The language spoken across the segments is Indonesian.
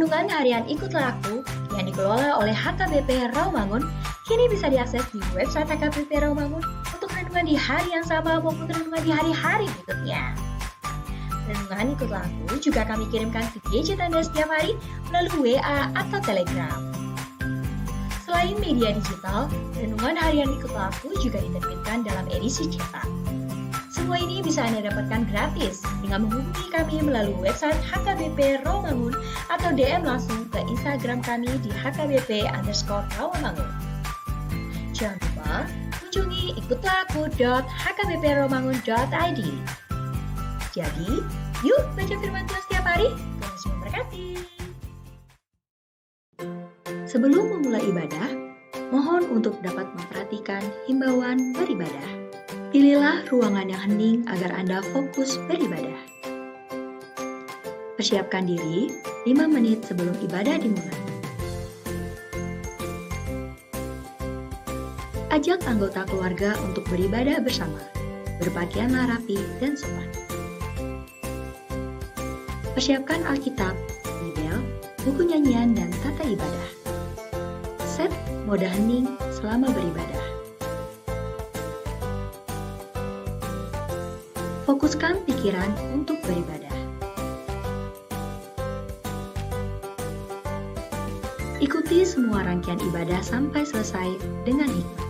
Renungan harian Ikutlah Aku yang dikelola oleh HKBP Rawamangun kini bisa diakses di website HKBP Rawamangun untuk renungan di hari yang sama maupun renungan di hari-hari berikutnya. Renungan Ikutlah Aku juga kami kirimkan ke gadget Anda setiap hari melalui WA atau Telegram. Selain media digital, renungan harian Ikutlah Aku juga diterbitkan dalam edisi cetak. Semua ini bisa Anda dapatkan gratis dengan menghubungi kami melalui website HKBP Rawamangun atau DM langsung ke Instagram kami di hkbp_rawamangun. Jangan lupa kunjungi ikutlahku.hkbprawamangun.id. Jadi, yuk baca firman Tuhan setiap hari. Tuhan Yesus memberkati. Sebelum memulai ibadah, mohon untuk dapat memperhatikan himbauan beribadah. Pilihlah ruangan yang hening agar Anda fokus beribadah. Persiapkan diri 5 menit sebelum ibadah dimulai. Ajak anggota keluarga untuk beribadah bersama. Berpakaianlah rapi dan sopan. Persiapkan Alkitab, Bible, buku nyanyian, dan tata ibadah. Set mode hening selama beribadah. Fokuskan pikiran untuk beribadah. Ikuti semua rangkaian ibadah sampai selesai dengan hikmat.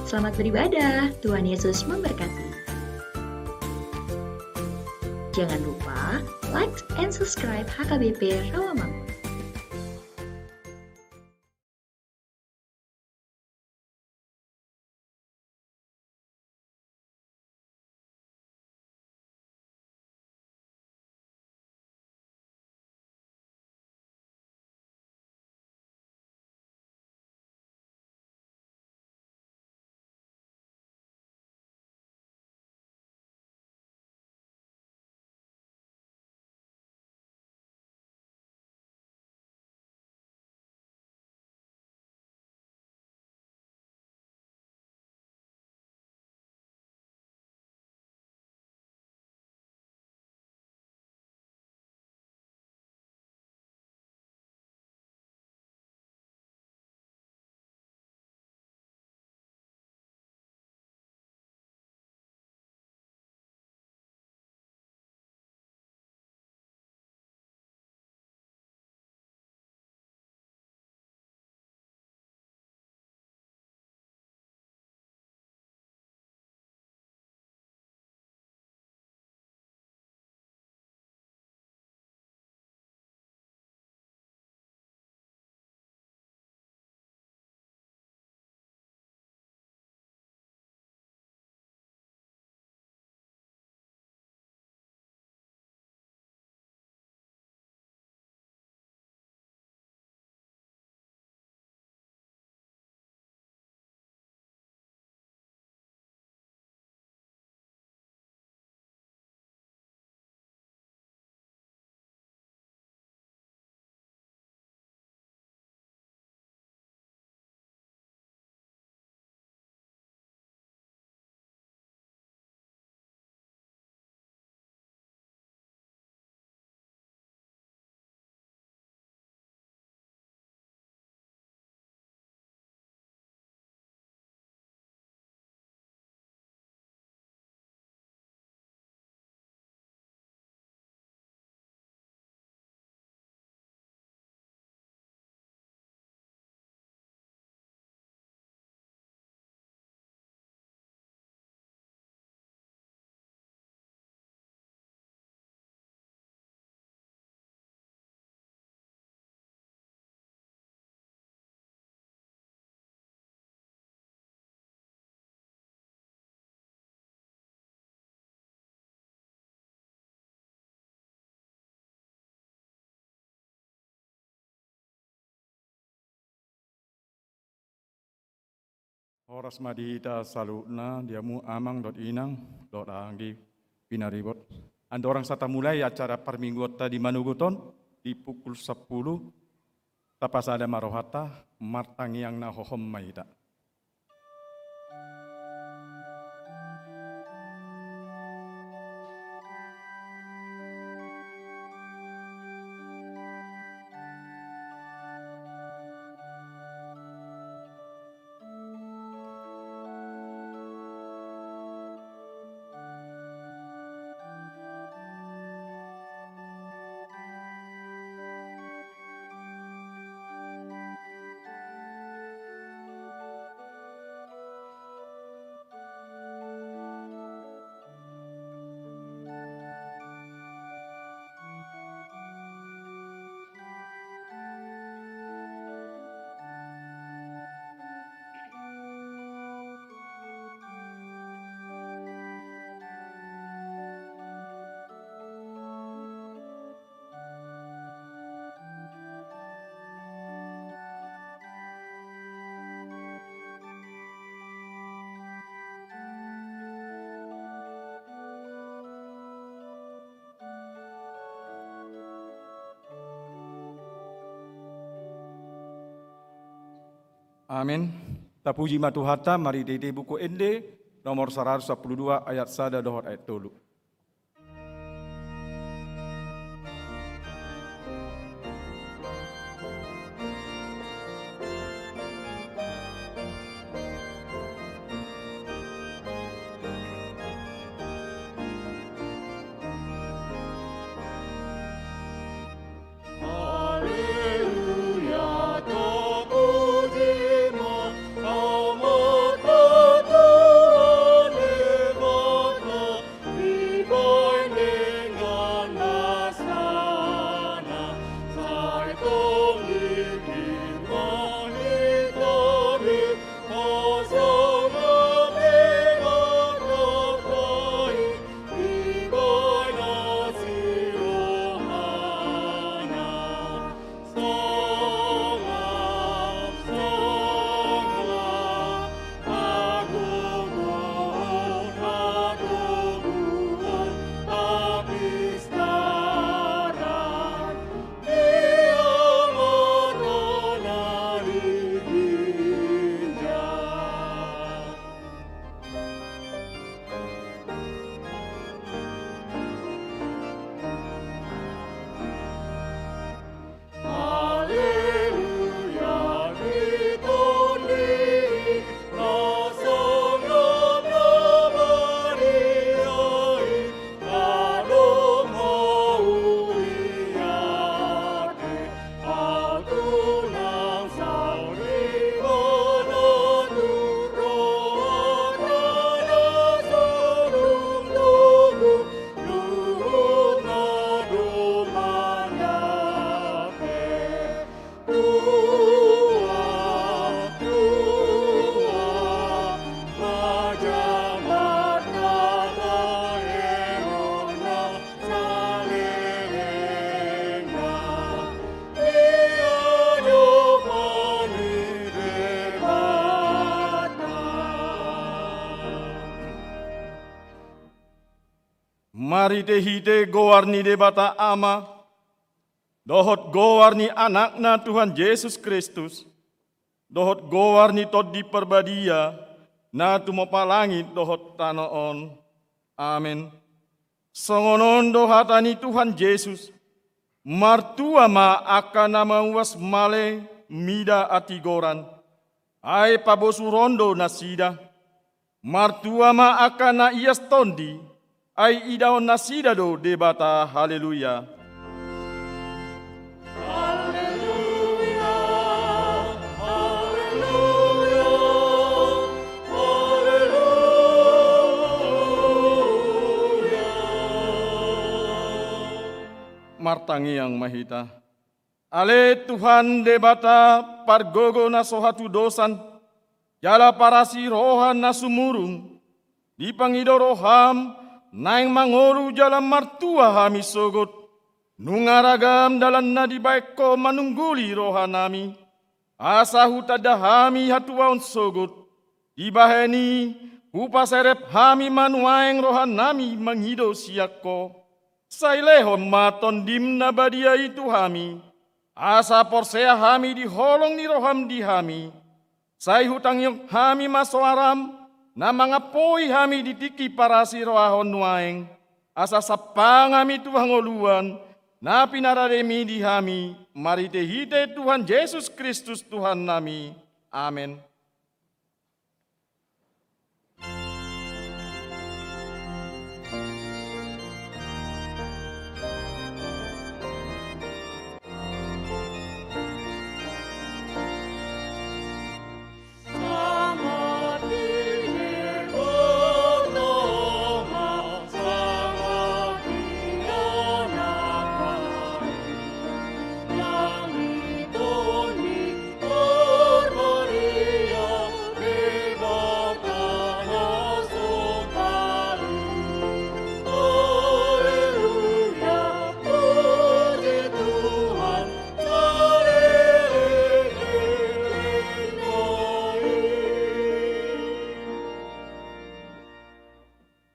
Selamat beribadah, Tuhan Yesus memberkati. Jangan lupa like and subscribe HKBP Rawamangun. Horas madita salutna diamu amang dot inang dot anggi pinaribot. Anda orang sata mulai acara permingguota di Manuguton di pukul 10 tapas ada marohata martang yang nahohom maida. Amin. Tapuji matuhata mari dede buku ende nomor 112 ayat 1 dohot ayat 3. Mari tehite gowarni debata ama, dohot gowarni anakna Tuhan Yesus Kristus, dohot gowarni tod di perbadia, na tumopa langit dohot tanoon. Amin. Songonon dohatani Tuhan Yesus, martua ma akan nama was male mida atigoran, ai pabosurondo nasida, martua ma akan na ias tondi, ai idahon nasida do debata haleluya. Haleluya, haleluya, haleluya. Martangi yang mahita. Ale Tuhan debata pargogo na sohatu dosan, jala parasi rohan na sumurung, di pangido roham, naing mangoru jalan martua hami sogot, nungaragam dalan na di baiko manungguli rohanami, asa hutada hami hatuaon sogot, di baheni upaserep hami manuaeng rohanami manghido siakko, sailehon maton dimna badia itu hami, asa porsea hami di holong ni roham di hami, sai hutang yok hami masoaram, na mga poi hami ditiki parasi roahon nuaeng, asa sapang hami Tuhan oluan, na pinararemi di hami, mari tehite Tuhan Yesus Kristus Tuhan nami. Amin.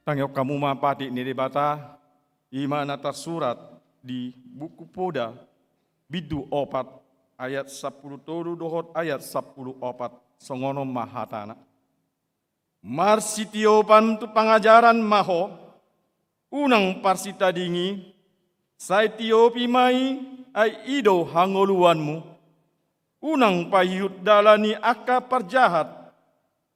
Tangyok kamu mapati ni debata, ima na tersurat di buku Poda, bidu 4 ayat 10 dohot ayat 10 opat. songono mahatana. Marsitiopan tu pangajaran maho, unang parsita dingi, saitiopi mai ai ido hangoluanmu, unang payut dalani aka parjahat,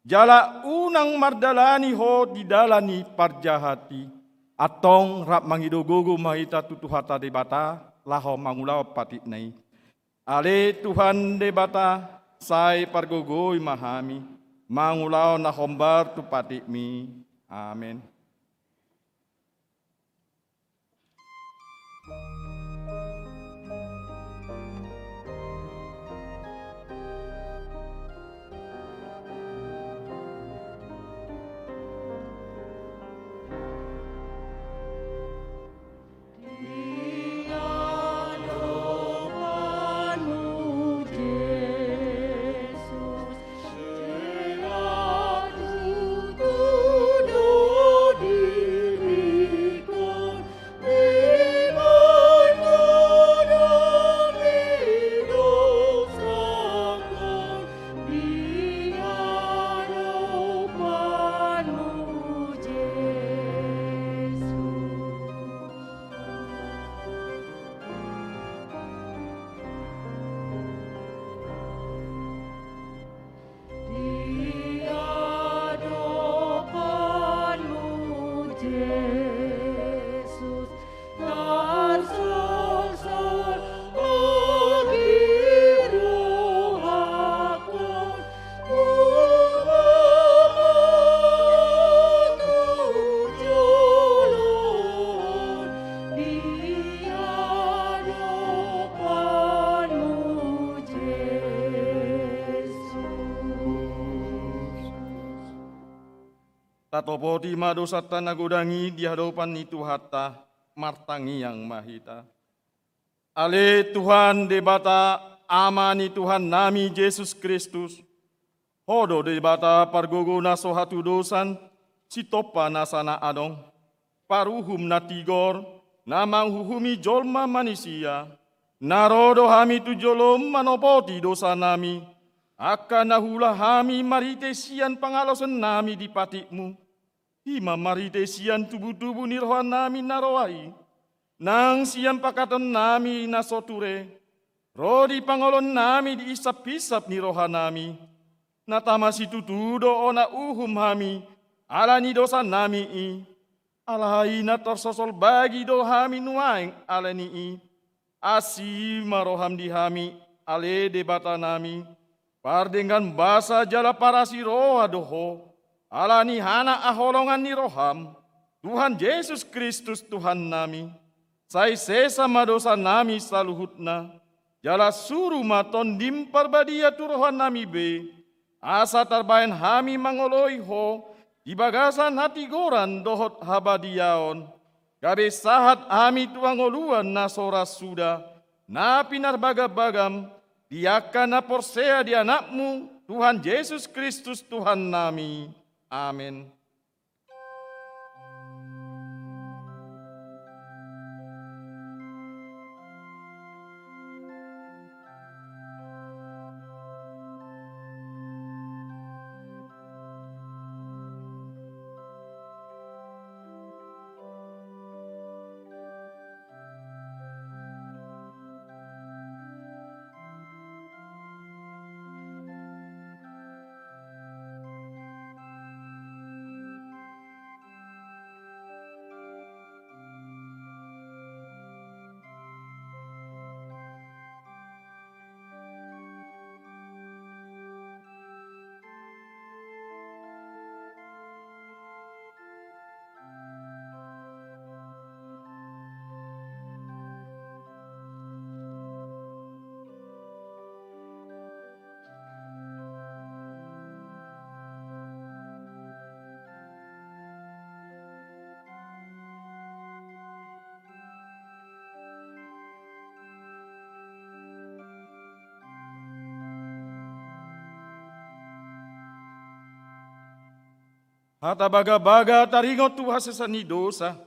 jala unang mardalani ho didalani parjahati, atong rap mangidogogo mahita tutuhata debata, laho mangulaw patik nai. Ale Tuhan debata, sai pargogoi mahami, mangulaw na hombar tu patik mi. Amin. Tatopoti madosata nagodangi di hadapan itu hatta martangi yang mahita. Ale Tuhan debata amani Tuhan nami Yesus Kristus. Hodo debata pargogo naso hatu dosan sitopa nasana adong. Paruhum natigor namang huhumi jolma manusia. Narodo hami tu jolom manopoti dosa nami. Akan nahulah hami maritesian pangalosan nami di patikmu. Hima maritesian tubuh-tubuh nirhoan nami naroai. Nang sian pakatan nami nasoture. Rodi pangolon nami di isap-isap nirohan nami. Natama situtudo ona uhum hami. Alani dosa nami i. Alahai na tersosol bagi do hami nuaing alani i. Asi maroham di hami ale debata nami. Pardengan basa jala parasi roha doho. Alani hana aholongan ni roham. Tuhan Yesus Kristus Tuhan nami. Sai sesa madosa nami saluhutna. Jala suru maton dimpar badia tu rohan nami be. Asa tarbayan hami mangoloi ho. Di bagasan hati goran dohot habadiaon. Gabe sahat ami tuangoluan na soras suda. Na pinar bagam-bagam. Diakan na porsea di anakmu. Tuhan Yesus Kristus Tuhan nami. Amin. Hata baga-baga taringot tu hasesani dosa.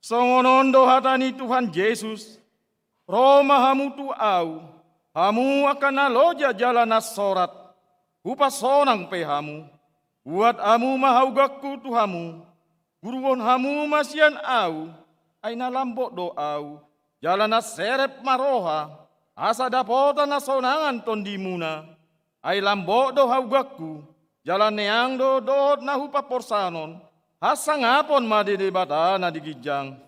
Songonondo hatani Tuhan Yesus. Roma hamu tu au. Hamu akan naloja jalan sorat. hupasonang pehamu, buat amu mahaugaku tuhamu, guruon hamu masian au, aina lambok do au, jalana serep maroha, asa dapota nasonangan tondimuna, ai lambok do haugaku, jalan neang do dohot na hupa porsanon, hasang apon madede batana digijang.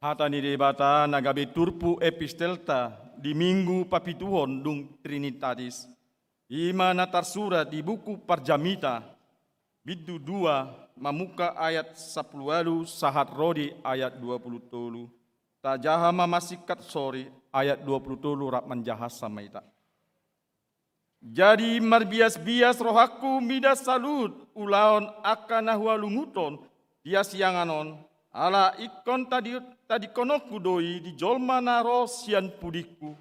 Hata ni debata nagabe turpu epistelta di minggu papituhon dung Trinitatis. Ima natarsura di buku Parjamita. Bidu 2 mamuka ayat 10 sahat rodi ayat 20 tajaha mamasikat sori ayat 20 rap menjahas sama ita. Jadi marbias-bias rohaku midas salut ulaon akan nahwalunguton dia sianganon ala ikon tadi konoku doi di jolma naro sian pudiku.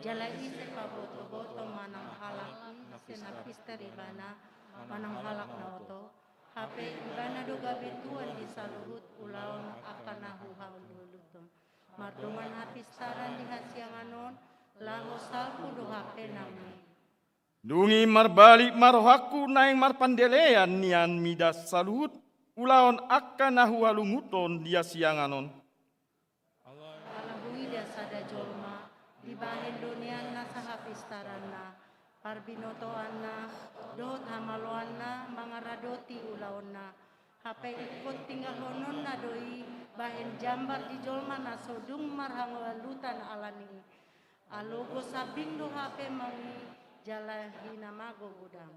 Jalai sepaboto-boto manang halak senapisteri bana manang halak naoto hape ibana doga betuan di saluhut ulaon akan nahu haulutum marduman hapistaran di hasianganon laho salku do hape nami. Dungi marbalik marohaku naing marpandelean nian midas saluhut ulaon akan nahu halunguton dia sianganon. Alahui dia sada jolma di bahen donian na sahapistaranna parbinotoanna dot hamaloanna mangaradoti ulaonna hape ikut tinggal honon na doi bahen jambar di jolma na sodung marhangalutan alani alogo sabing do hape mangi jalahina mago gudang.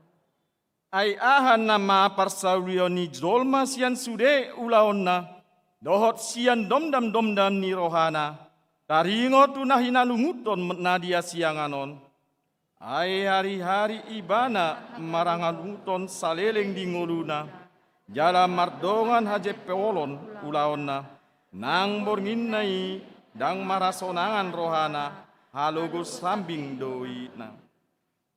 Ai ahan nama parsawioni jolma sian sude ulaonna dohot sian domdam ni rohana taringo tunahina lunguton nadia sianganon. Ai hari-hari ibana marangaluton saleleng di ngoluna jala mardongan haje peolon ulaonna nang bornginnai dang marasonangan rohana halogo sambing doi na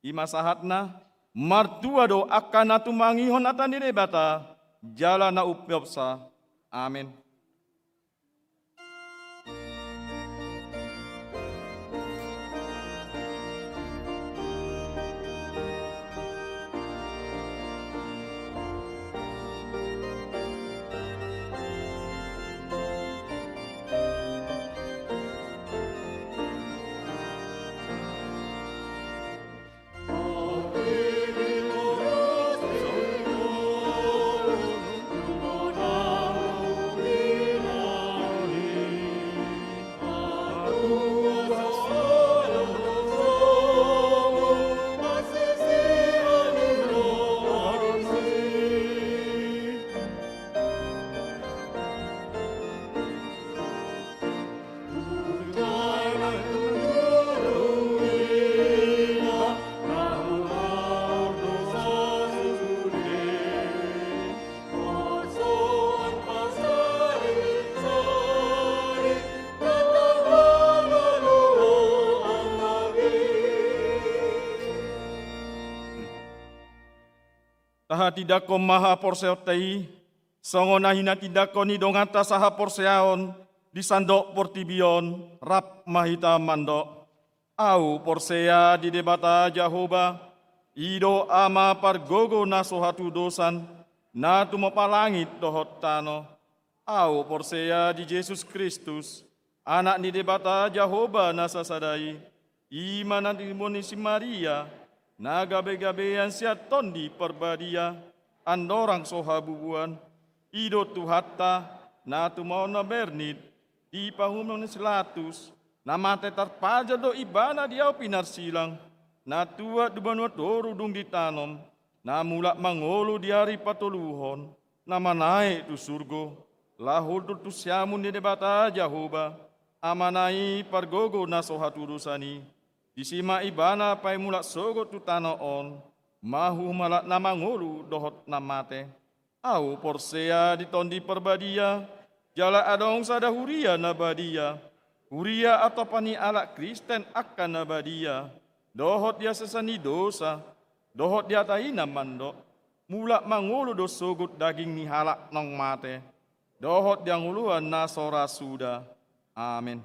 ima sahatna martua do akan natu mangihon atan debata jala na upyopsa amin. Taha tidak ko maha porseotei, songona hina tidak ko ni dongata saha porseaon, di sandok portibion, rap mahita mandok. Au porsea di debata Jehovah, ido ama pargogo nasohatu dosan, na tumapalangit dohot tano, au porseya di Jesus Kristus, anak ni debata Jehovah nasasadai, iman nanti si Maria, na gabe-gabean siaton di perbadia, andorang sohabubuan, idot tuhatta, na tumau na bernit, di pahumang ni selatus, na mate tarpaja do ibana diau pinar silang, na tua dubanuat dorudung ditanom, na mulak mangolo di hari patuluhon, na manai tu surgo, lahul tu siamun di debata Jehovah, amanai pargogo na sohaturusani, disima ibana pai mulak sogo tu tanoon, mahu malak na mangolo dohot na mate, au porsea di tondi perbadia, jala adong sada huria na badia, huria atau pani alak Kristen akan na badia, dohot dia sesani dosa, dohot dia taina mandok, mulak mangulu do sogut daging ni halak nong mate, dohot dia nguluan nasora suda. Amin.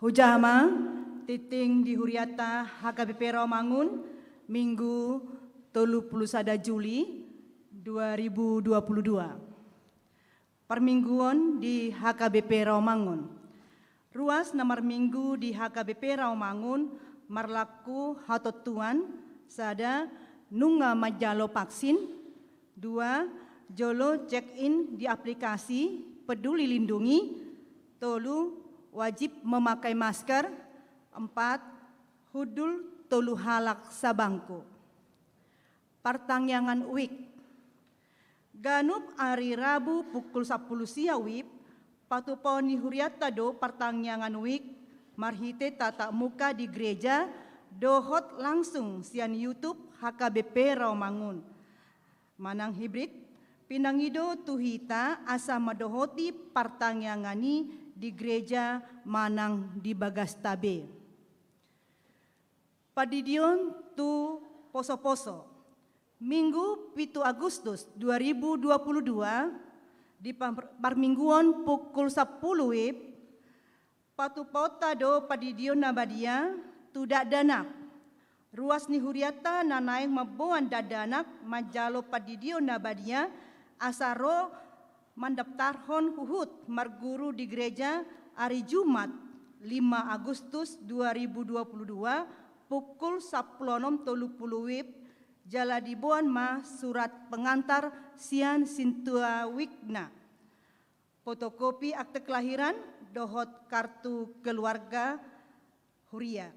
Hujama titing di Huriata HKBP Rawamangun Minggu 31 Juli 2022. Permingguan di HKBP Rawamangun. Ruas nomor minggu di HKBP Rawamangun marlaku hatotuan sada nunga majalo vaksin, 2 jolo check-in di aplikasi Peduli Lindungi, tolu wajib memakai masker, 4 hudul tolu halak sabangku. Partangyangan UIK. Ganup hari Rabu pukul 10 siawib, patuponi huriata do partangyangan UIK, marhite tatap muka di gereja, dohot langsung sian YouTube HKBP Rawamangun. Manang hibrid, pinangido tuhita asa madohoti partangyangani di gereja manang di Bagastabe. Padidion tu poso-poso. Minggu 7 Agustus 2022 di parmingguan pukul 10 wib patupota do padidion nabadia tidak danak. Ruas ni huriata nanaeng mabuan dadanak majalo padidion nabadia asaro mandaptarhon huhut marguru di gereja hari Jumat 5 Agustus 2022 pukul 10.30 wib jala dibuan ma surat pengantar sian sintua wikna. Fotokopi akte kelahiran dohot kartu keluarga huria.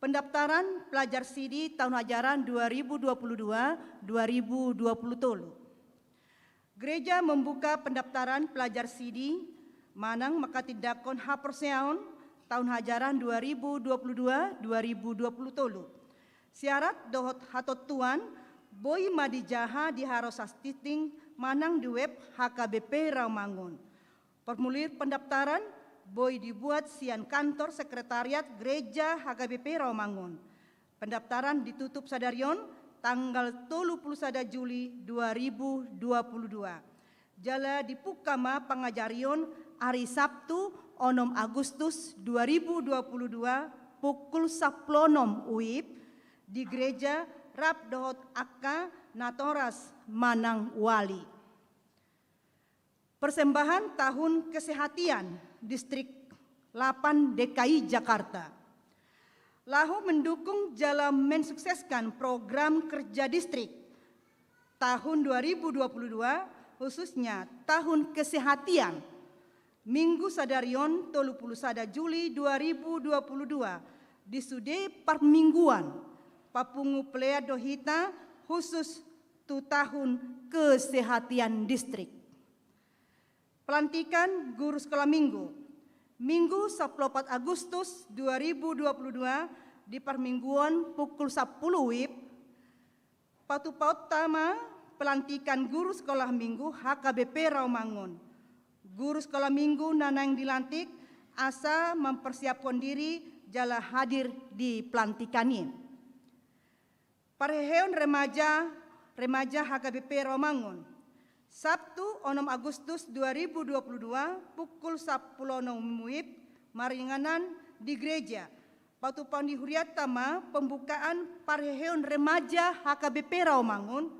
Pendaftaran pelajar sidi tahun ajaran 2022-2020. Gereja membuka pendaftaran pelajar sidi manang makatidakon haperseaon tahun ajaran 2022-2020. Syarat dohot hatotuan boy madijaha di harosas titing manang di web HKBP Rawamangun. Formulir pendaftaran boy dibuat sian kantor sekretariat gereja HKBP Rawamangun. Pendaftaran ditutup sadarion tanggal 31 Juli 2022. Jala dipukama pangajarion hari Sabtu 6 Agustus 2022 pukul 10 wib di gereja Rab Dohot Akka Natoras Manang Wali. Persembahan Tahun Kesehatan Distrik 8 DKI Jakarta. Lahu mendukung dalam mensukseskan program kerja distrik tahun 2022 khususnya tahun kesehatan Minggu Sadarion 31 Juli 2022 di Sude Parmingguan Papungu Plea Dohita khusus tu tahun kesehatan distrik. Pelantikan guru sekolah minggu Minggu 14 Agustus 2022 di Parmingguan pukul 10 wib patupaut tama pelantikan guru sekolah minggu HKBP Rawamangun. Guru sekolah minggu nanang dilantik asa mempersiapkan diri jala hadir di pelantikannya. Pareheon remaja HKBP Rawamangun. Sabtu 6 Agustus 2022 pukul 10.00 wib maringanan di gereja. Patupan di Huriatama pembukaan pareheon remaja HKBP Rawamangun.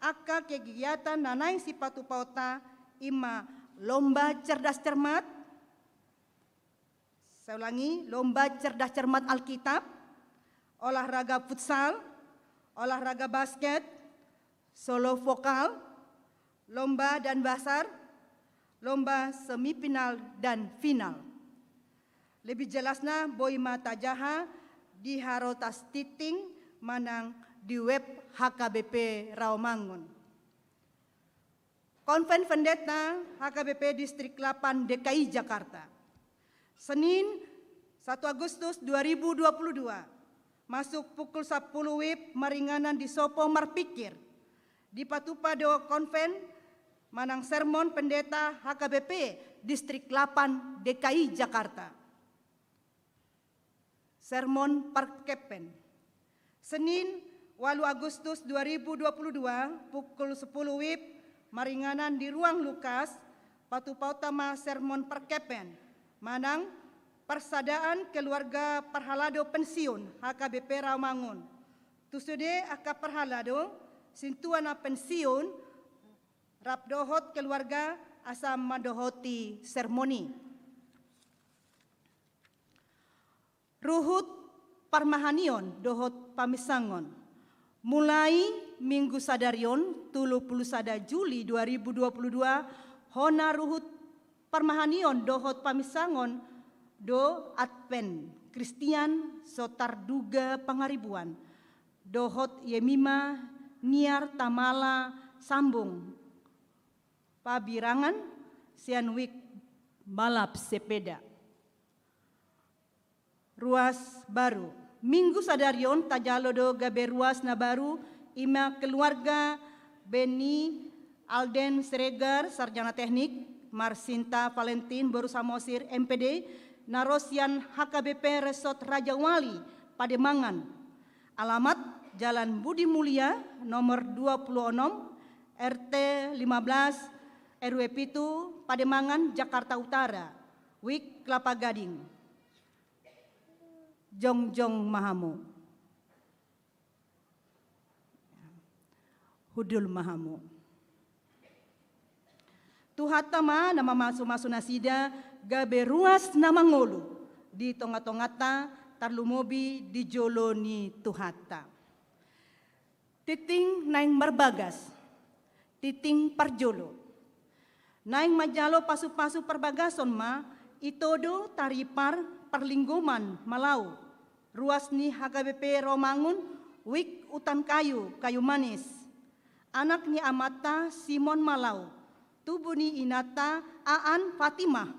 Aka kegiatan nanai si patupauta ima lomba cerdas cermat. Saya ulangi, lomba cerdas cermat Alkitab, olahraga futsal, olahraga basket, solo vokal, lomba dan basar, lomba semifinal dan final. Lebih jelasnya boy mata jaha di harotas titing manang di web HKBP Rawamangun. Konven Pendeta HKBP Distrik 8 DKI Jakarta. Senin 1 Agustus 2022 masuk pukul 10 wib maringanan di Sopo Marpikir di Patupado Konven manang sermon pendeta HKBP Distrik 8 DKI Jakarta. Sermon Parkepen. Senin 8 Agustus 2022 pukul 10 wib maringanan di ruang Lukas Patupautama sermon Parkepen manang Persadaan keluarga Perhalado pensiun HKBP Rawamangun. Tusude aka Perhalado sintuana pensiun rap dohot keluarga asam madohoti sermoni. Ruhut Parmahanion dohot pamisangon. Mulai Minggu Sadarion 31 Juli 2022 hona ruhut Parmahanion dohot pamisangon do Advent Kristian sotarduga pangaribuan dohot Yemima niar tamala sambung pabirangan sianwik balap sepeda. Ruas baru Minggu Sadarion tajalo do gabe ruas na baru ima keluarga Beni Alden Sregar sarjana teknik Marsinta Valentin Boru Samosir MPD Narosian HKBP Resort Raja Wali Pademangan. Alamat Jalan Budi Mulia nomor 26 RT 15 RW Pitu Pademangan Jakarta Utara. Wik Kelapa Gading. Jongjong Mahamu. Hudul Mahamu. Tuhatama nama masu-masu nasida gabe ruas nama ngolu di tonga-tongata tarlumobi di joloni tuhata. Titing naing marbagas, titing parjolo. Naing majalo pasu-pasu perbagason ma itodo taripar perlinggoman malau. Ruas ni HKBP Rawamangun wik utan kayu manis. Anak ni amata Simon Malau. Tubuh ni inata Aan Fatimah.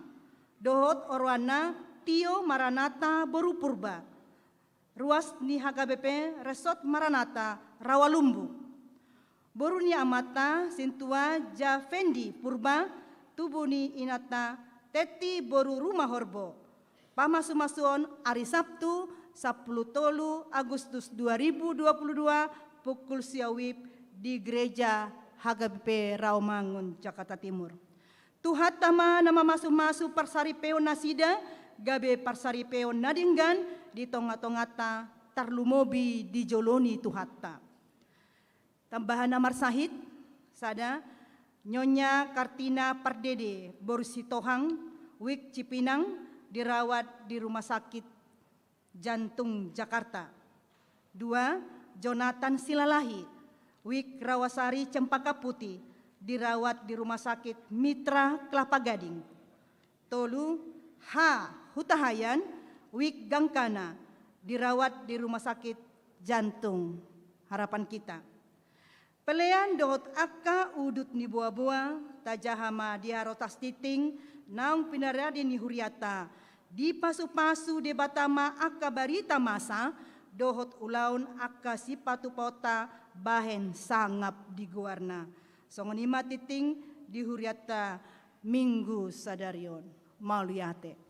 Dohot Orwana Tio Maranata Boru Purba. Ruas ni HKBP Resort Maranata Rawalumbu. Boru ni amata Sintua Javendi Purba. Tubuh ni inata Teti Boru Rumah Horbo. Pamasu-masuon hari Sabtu 10 Agustus 2022 pukul siawip di Gereja HKBP Rawamangun Jakarta Timur. Tuhatama nama masu-masu parsaripeo nasida gabe parsaripeo nadinggan di tonga-tongata tarlumobi di joloni tuhata. Tambahan namar sahid sada Nyonya Kartina Pardede Borsitohang Wik Cipinang dirawat di Rumah Sakit Jantung Jakarta. 2. Jonathan Silalahi Wik Rawasari Cempaka Putih dirawat di Rumah Sakit Mitra Kelapa Gading. Tolu H. Hutahayan Wik Gangkana dirawat di Rumah Sakit Jantung Harapan Kita. Pelean dohot akka udut ni buah-buah tajahama diarotas titing naung pinaradi ni huriata di pasu-pasu de batama akka barita masa dohot ulaun akka sipatu pota bahen sangap di guarna. Songonima titing di huriata Minggu Sadarion Mauliyate.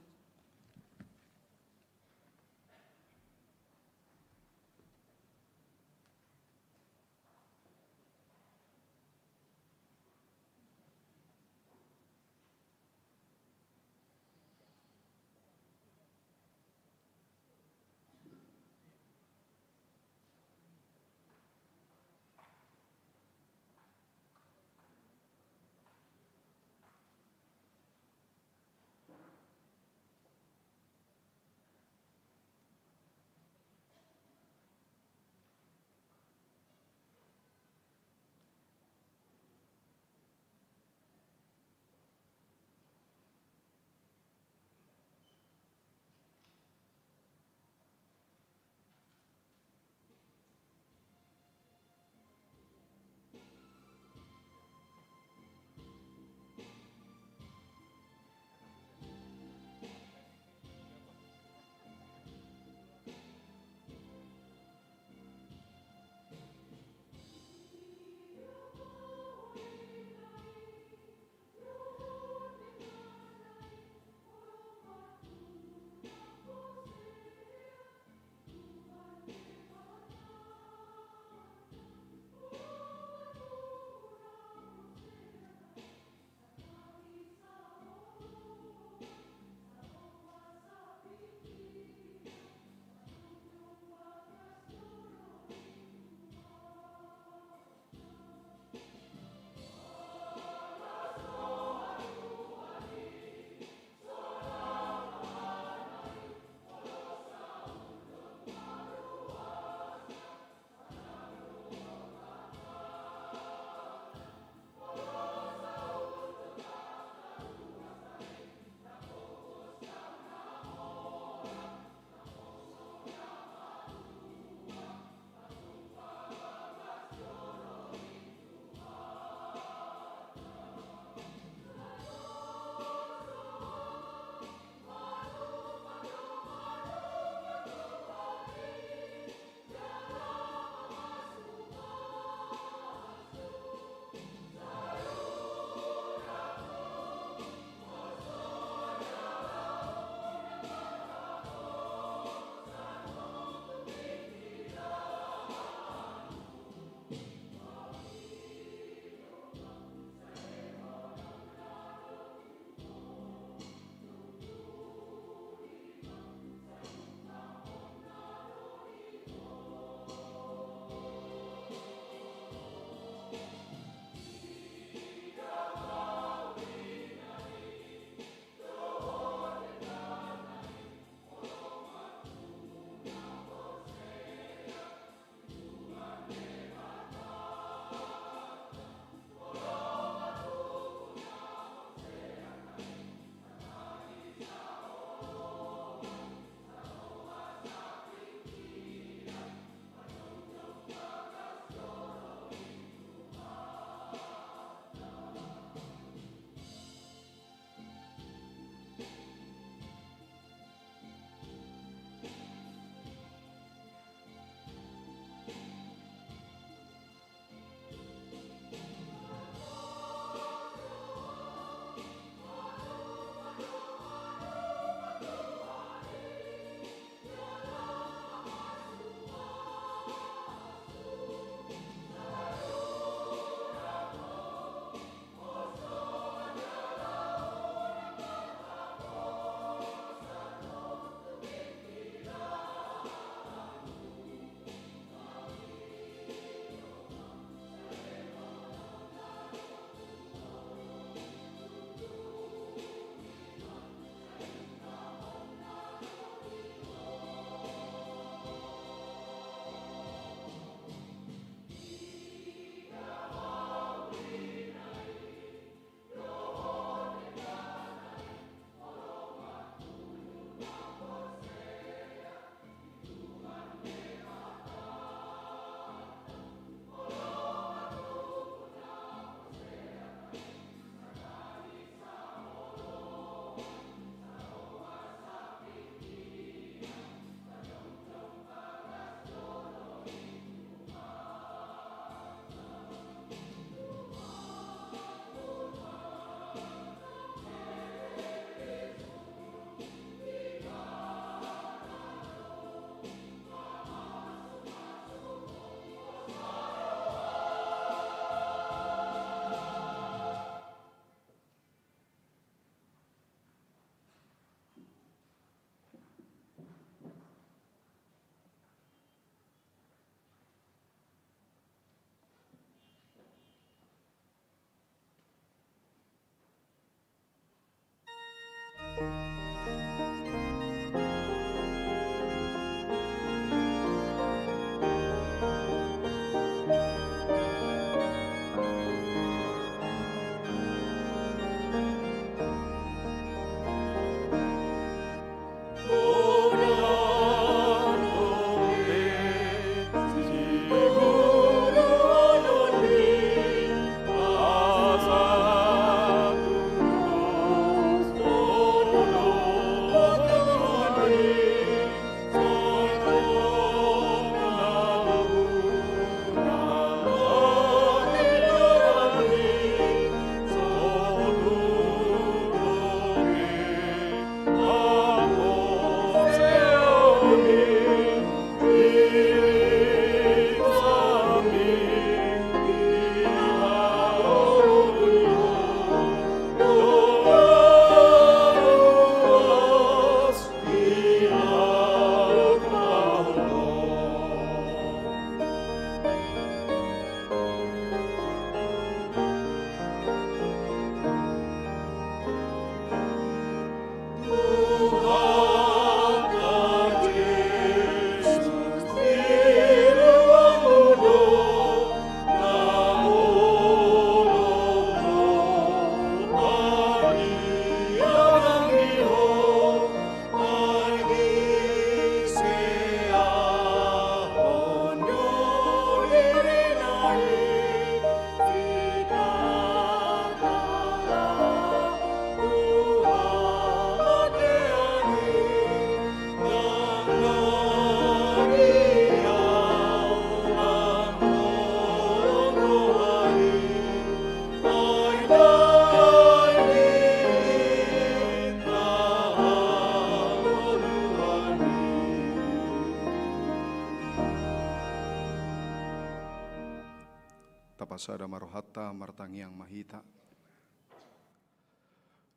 Sada marohata martangiang mahita.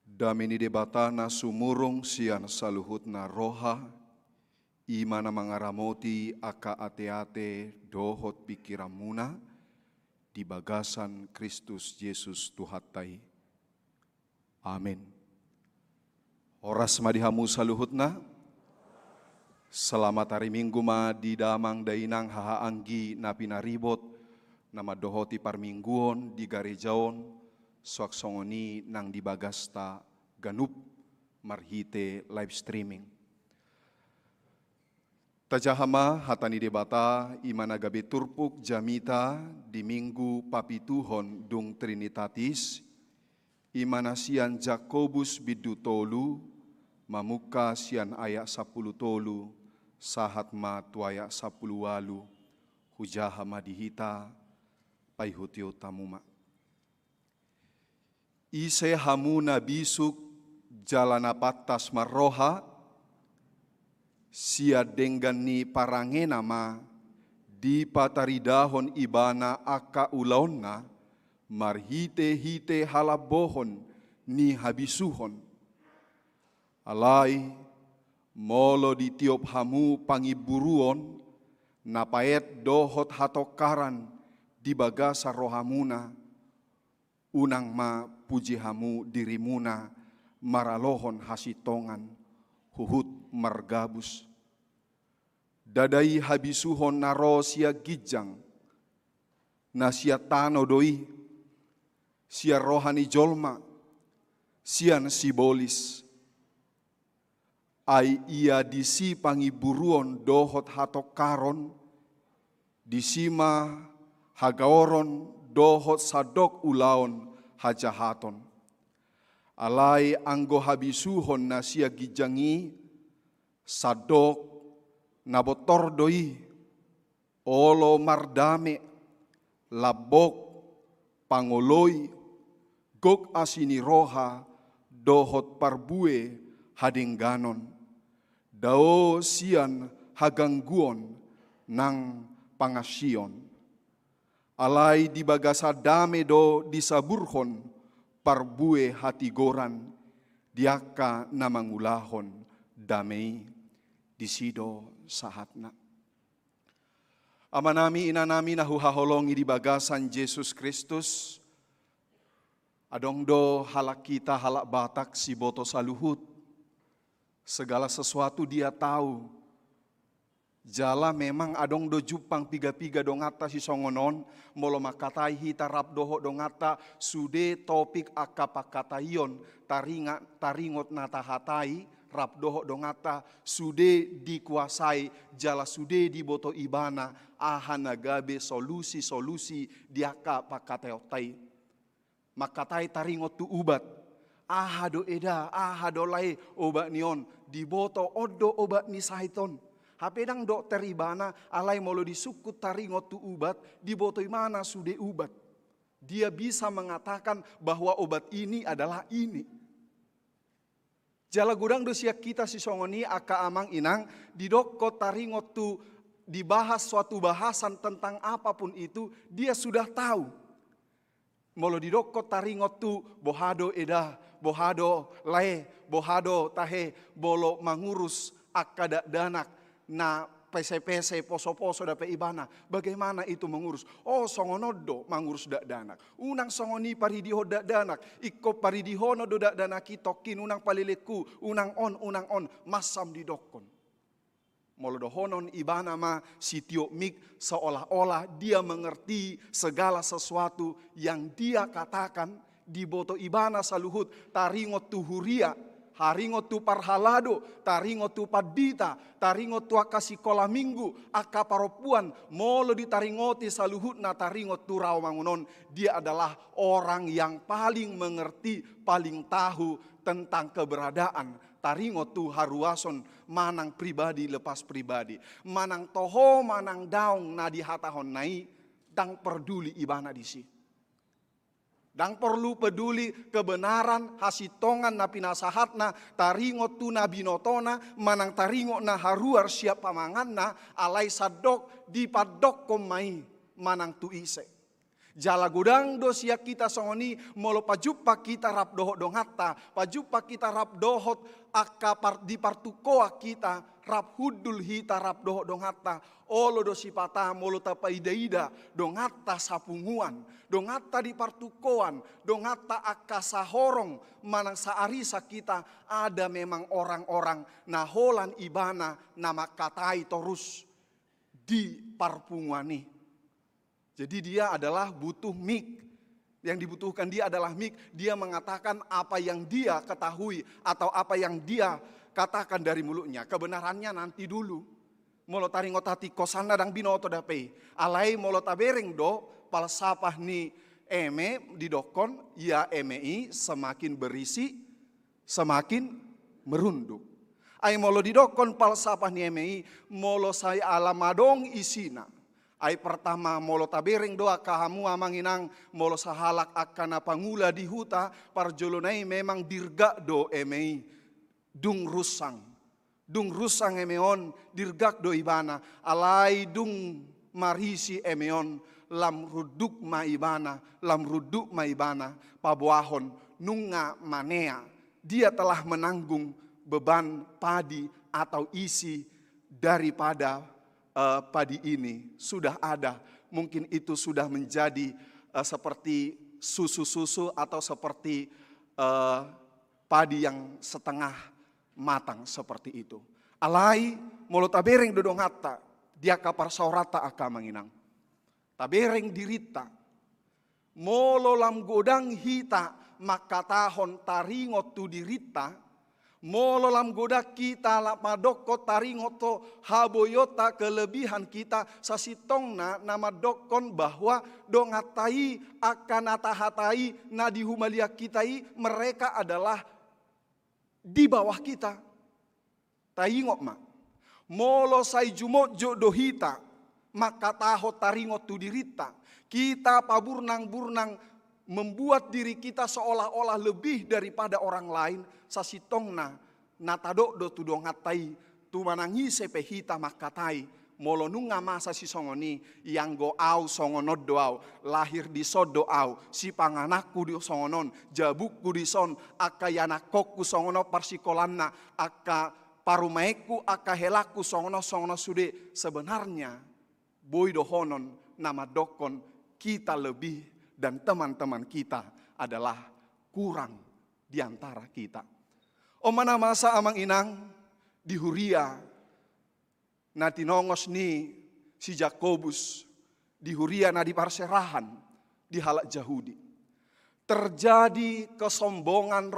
Damini debatana sumurung sian saluhutna roha, imana mangaramoti aka ate-ate dohot pikiramuna, di bagasan Kristus Yesus Tuhatai. Amin. Horas madihamu saluhutna, selamat hari Minggu ma di damang dainang haha anggi napina ribot, nama dohoti parmingguon di garejaon, suak songoni nang di bagasta ganup marhite live streaming. Tajahama hatani debata imana gabe turpuk jamita di minggu papituhon dung Trinitatis, imana sian Jakobus bidu tolu, mamuka sian ayak 10 tolu, sahat ma tuayak 10 walu, hujahama dihita, paihutio tamuma. Ise hamuna bisuk jalana patas marroha, sia denggani parangena ma di pataridahon ibana aka ulaonna marhite-hite halabohon ni habisuhon. Alai molo di tiop hamu pangiburuon napaet dohot hatokaran di bagasa rohamuna unang ma puji hamu dirimuna maralohon hasitongan huhut margabus. Dadai habisuhon naro sia gijang, na sia tano doi, sia rohani jolma, sian sibolis. Ai ia disi pangiburuon dohot hatokaron, disima hagaoron dohot sadok ulaon hajahaton. Alai anggo habisuhon na sia gijangi, sadok nabotor doi, olo mardame, labok, pangoloi, gok asini roha, dohot parbue hadingganon, dao sian hagangguon nang pangasion. Alai di bagasa dame do disaburhon, parbue hatigoran, diaka namangulahon damai disido sahatna. Amanami inanami nahuhaholongi di bagasan Yesus Kristus, adongdo halak kita halak batak si boto saluhut, segala sesuatu dia tahu. Jala memang adong do jupang piga-piga dongata si songonon, molo makatai hita rap doho dongata sude topik akapakataion taringot natahatai rap doho dongata sude dikuasai jala sude di boto ibana ahana gabe solusi diaka pakatayotai. Makatai taringot tu ubat ahado eda ahado lai obat nion di boto odo obat ni saiton. Hapedang dokter ibana alai molo disukut taringot tu ubat di botoi mana sude ubat. Dia bisa mengatakan bahwa obat ini adalah ini. Jala gudang dosia kita si songoni aka amang inang didoko taringot tu dibahas suatu bahasan tentang apapun itu dia sudah tahu. Molo didoko taringot tu bohado edah, bohado lae, bohado tahe, bolo mangurus akada danak. Na pese-pese poso-poso dapat ibana. Bagaimana itu mengurus? Oh songonodo mangurus dak danak. Unang songoni paridiho dak danak. Iko paridihono do dak danaki tokin unang palileku. Unang on. Masam di dokon. Molodohonon ibana ma sitio mik seolah-olah dia mengerti segala sesuatu yang dia katakan di boto ibana saluhut taringot tuhuria. Haringot tu parhalado, taringot tu padita, taringot tu akasikola minggu, akaparopuan, molo ditaringoti saluhut na taringot tu rawamangunon. Dia adalah orang yang paling mengerti, paling tahu tentang keberadaan. Taringot tu haruason, manang pribadi lepas pribadi. Manang toho, manang daung na dihatahon nai, dang peduli ibana disi. Dang perlu peduli kebenaran hasitongan na pinasahatna taringot tu na binotona manang taringot na haruar siap pamanganna alai sadok di padok komai manang tu ise. Jala godang dosia kita songoni molo pajupa kita rap dohot dong hatta, pajupa kita rap dohot di partukoa kita rap hudul hita rap dohot dong hatta, olo dosi pata molo tapa ida dong hatta sapunguan, dong hatta di partukoan, dong hatta akka sahorong manang saarisa kita ada memang orang-orang naholan ibana nama katai torus di parpunguani. Jadi dia adalah butuh mik. Yang dibutuhkan dia adalah mik. Dia mengatakan apa yang dia ketahui atau apa yang dia katakan dari mulutnya. Kebenarannya nanti dulu. Molo taringotati kosana dang binoto dape. Alai molo tabereng do palsapah ni eme di dokon ya emei semakin berisi semakin merunduk. Ai molo di dokon palsapah ni emei molo saya alamadong isina. Ai pertama molo tabereng doa kahamu amanginang molo sahalak akana pangula di huta parjolonai memang dirga do emei dung rusang emeon dirgak do ibana alai dung marisi emeon lam ruduk maibana pabuahon nunga manea dia telah menanggung beban padi atau isi daripada padi ini sudah ada, mungkin itu sudah menjadi seperti susu-susu atau seperti padi yang setengah matang seperti itu. Alai molo tabereng dodong hatta dia kapar saurata aka manginang. Tabereng dirita molo lam godang hita maka tahon taringot tu dirita. Molo lam goda kita la madoko taringoto haboyota kelebihan kita sasitongna nama dokon bahwa dongatai akan atahatai nadi humalia kitai mereka adalah di bawah kita. Taingok ma. Molo sai jumot jodohita maka taho taringot tu dirita. Kita paburnang-burnang membuat diri kita seolah-olah lebih daripada orang lain. Sasitongna natadok do tudong hatai tu manangi sepehita makatai molo nunga masa si songoni yang go au songonod doau lahir di sodo au si panganakku di songonon jabukku di son aka yanakokku songono parsikolanna aka parumaeku aka helaku songono sude sebenarnya boy dohonon nama dokon kita lebih dan teman-teman kita adalah kurang di antara kita. Omana masa amang inang di Huria na tinongos ni si Jakobus di Huria na di parserahan di halak Jahudi. Terjadi kesombongan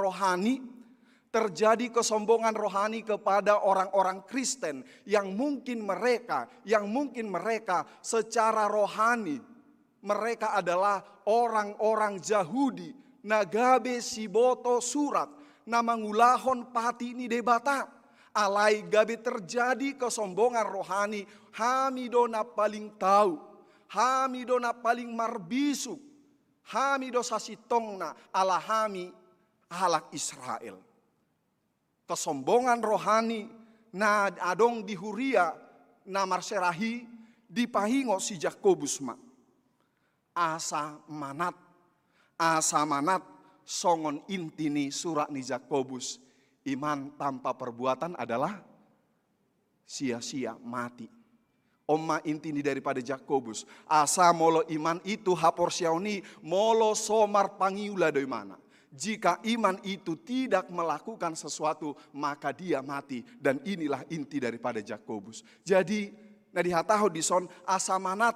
rohani kepada orang-orang Kristen yang mungkin mereka secara rohani mereka adalah orang-orang Yahudi nagabe siboto surat nama ngulahon pati ini debata alai gabe terjadi kesombongan rohani hamidona paling tahu hamidona paling marbisuk hamido sasitongna ala hami halak Israel kesombongan rohani na adong di Huria na marserahi di pahingo si Jakobus ma asa manat songon intini surat ni Jakobus iman tanpa perbuatan adalah sia-sia mati. Oma intini daripada Jakobus asa molo iman itu haporsiauni molo somar pangiula doi mana. Jika iman itu tidak melakukan sesuatu maka dia mati dan inilah inti daripada Jakobus. Jadi nadi hataho dison asa manat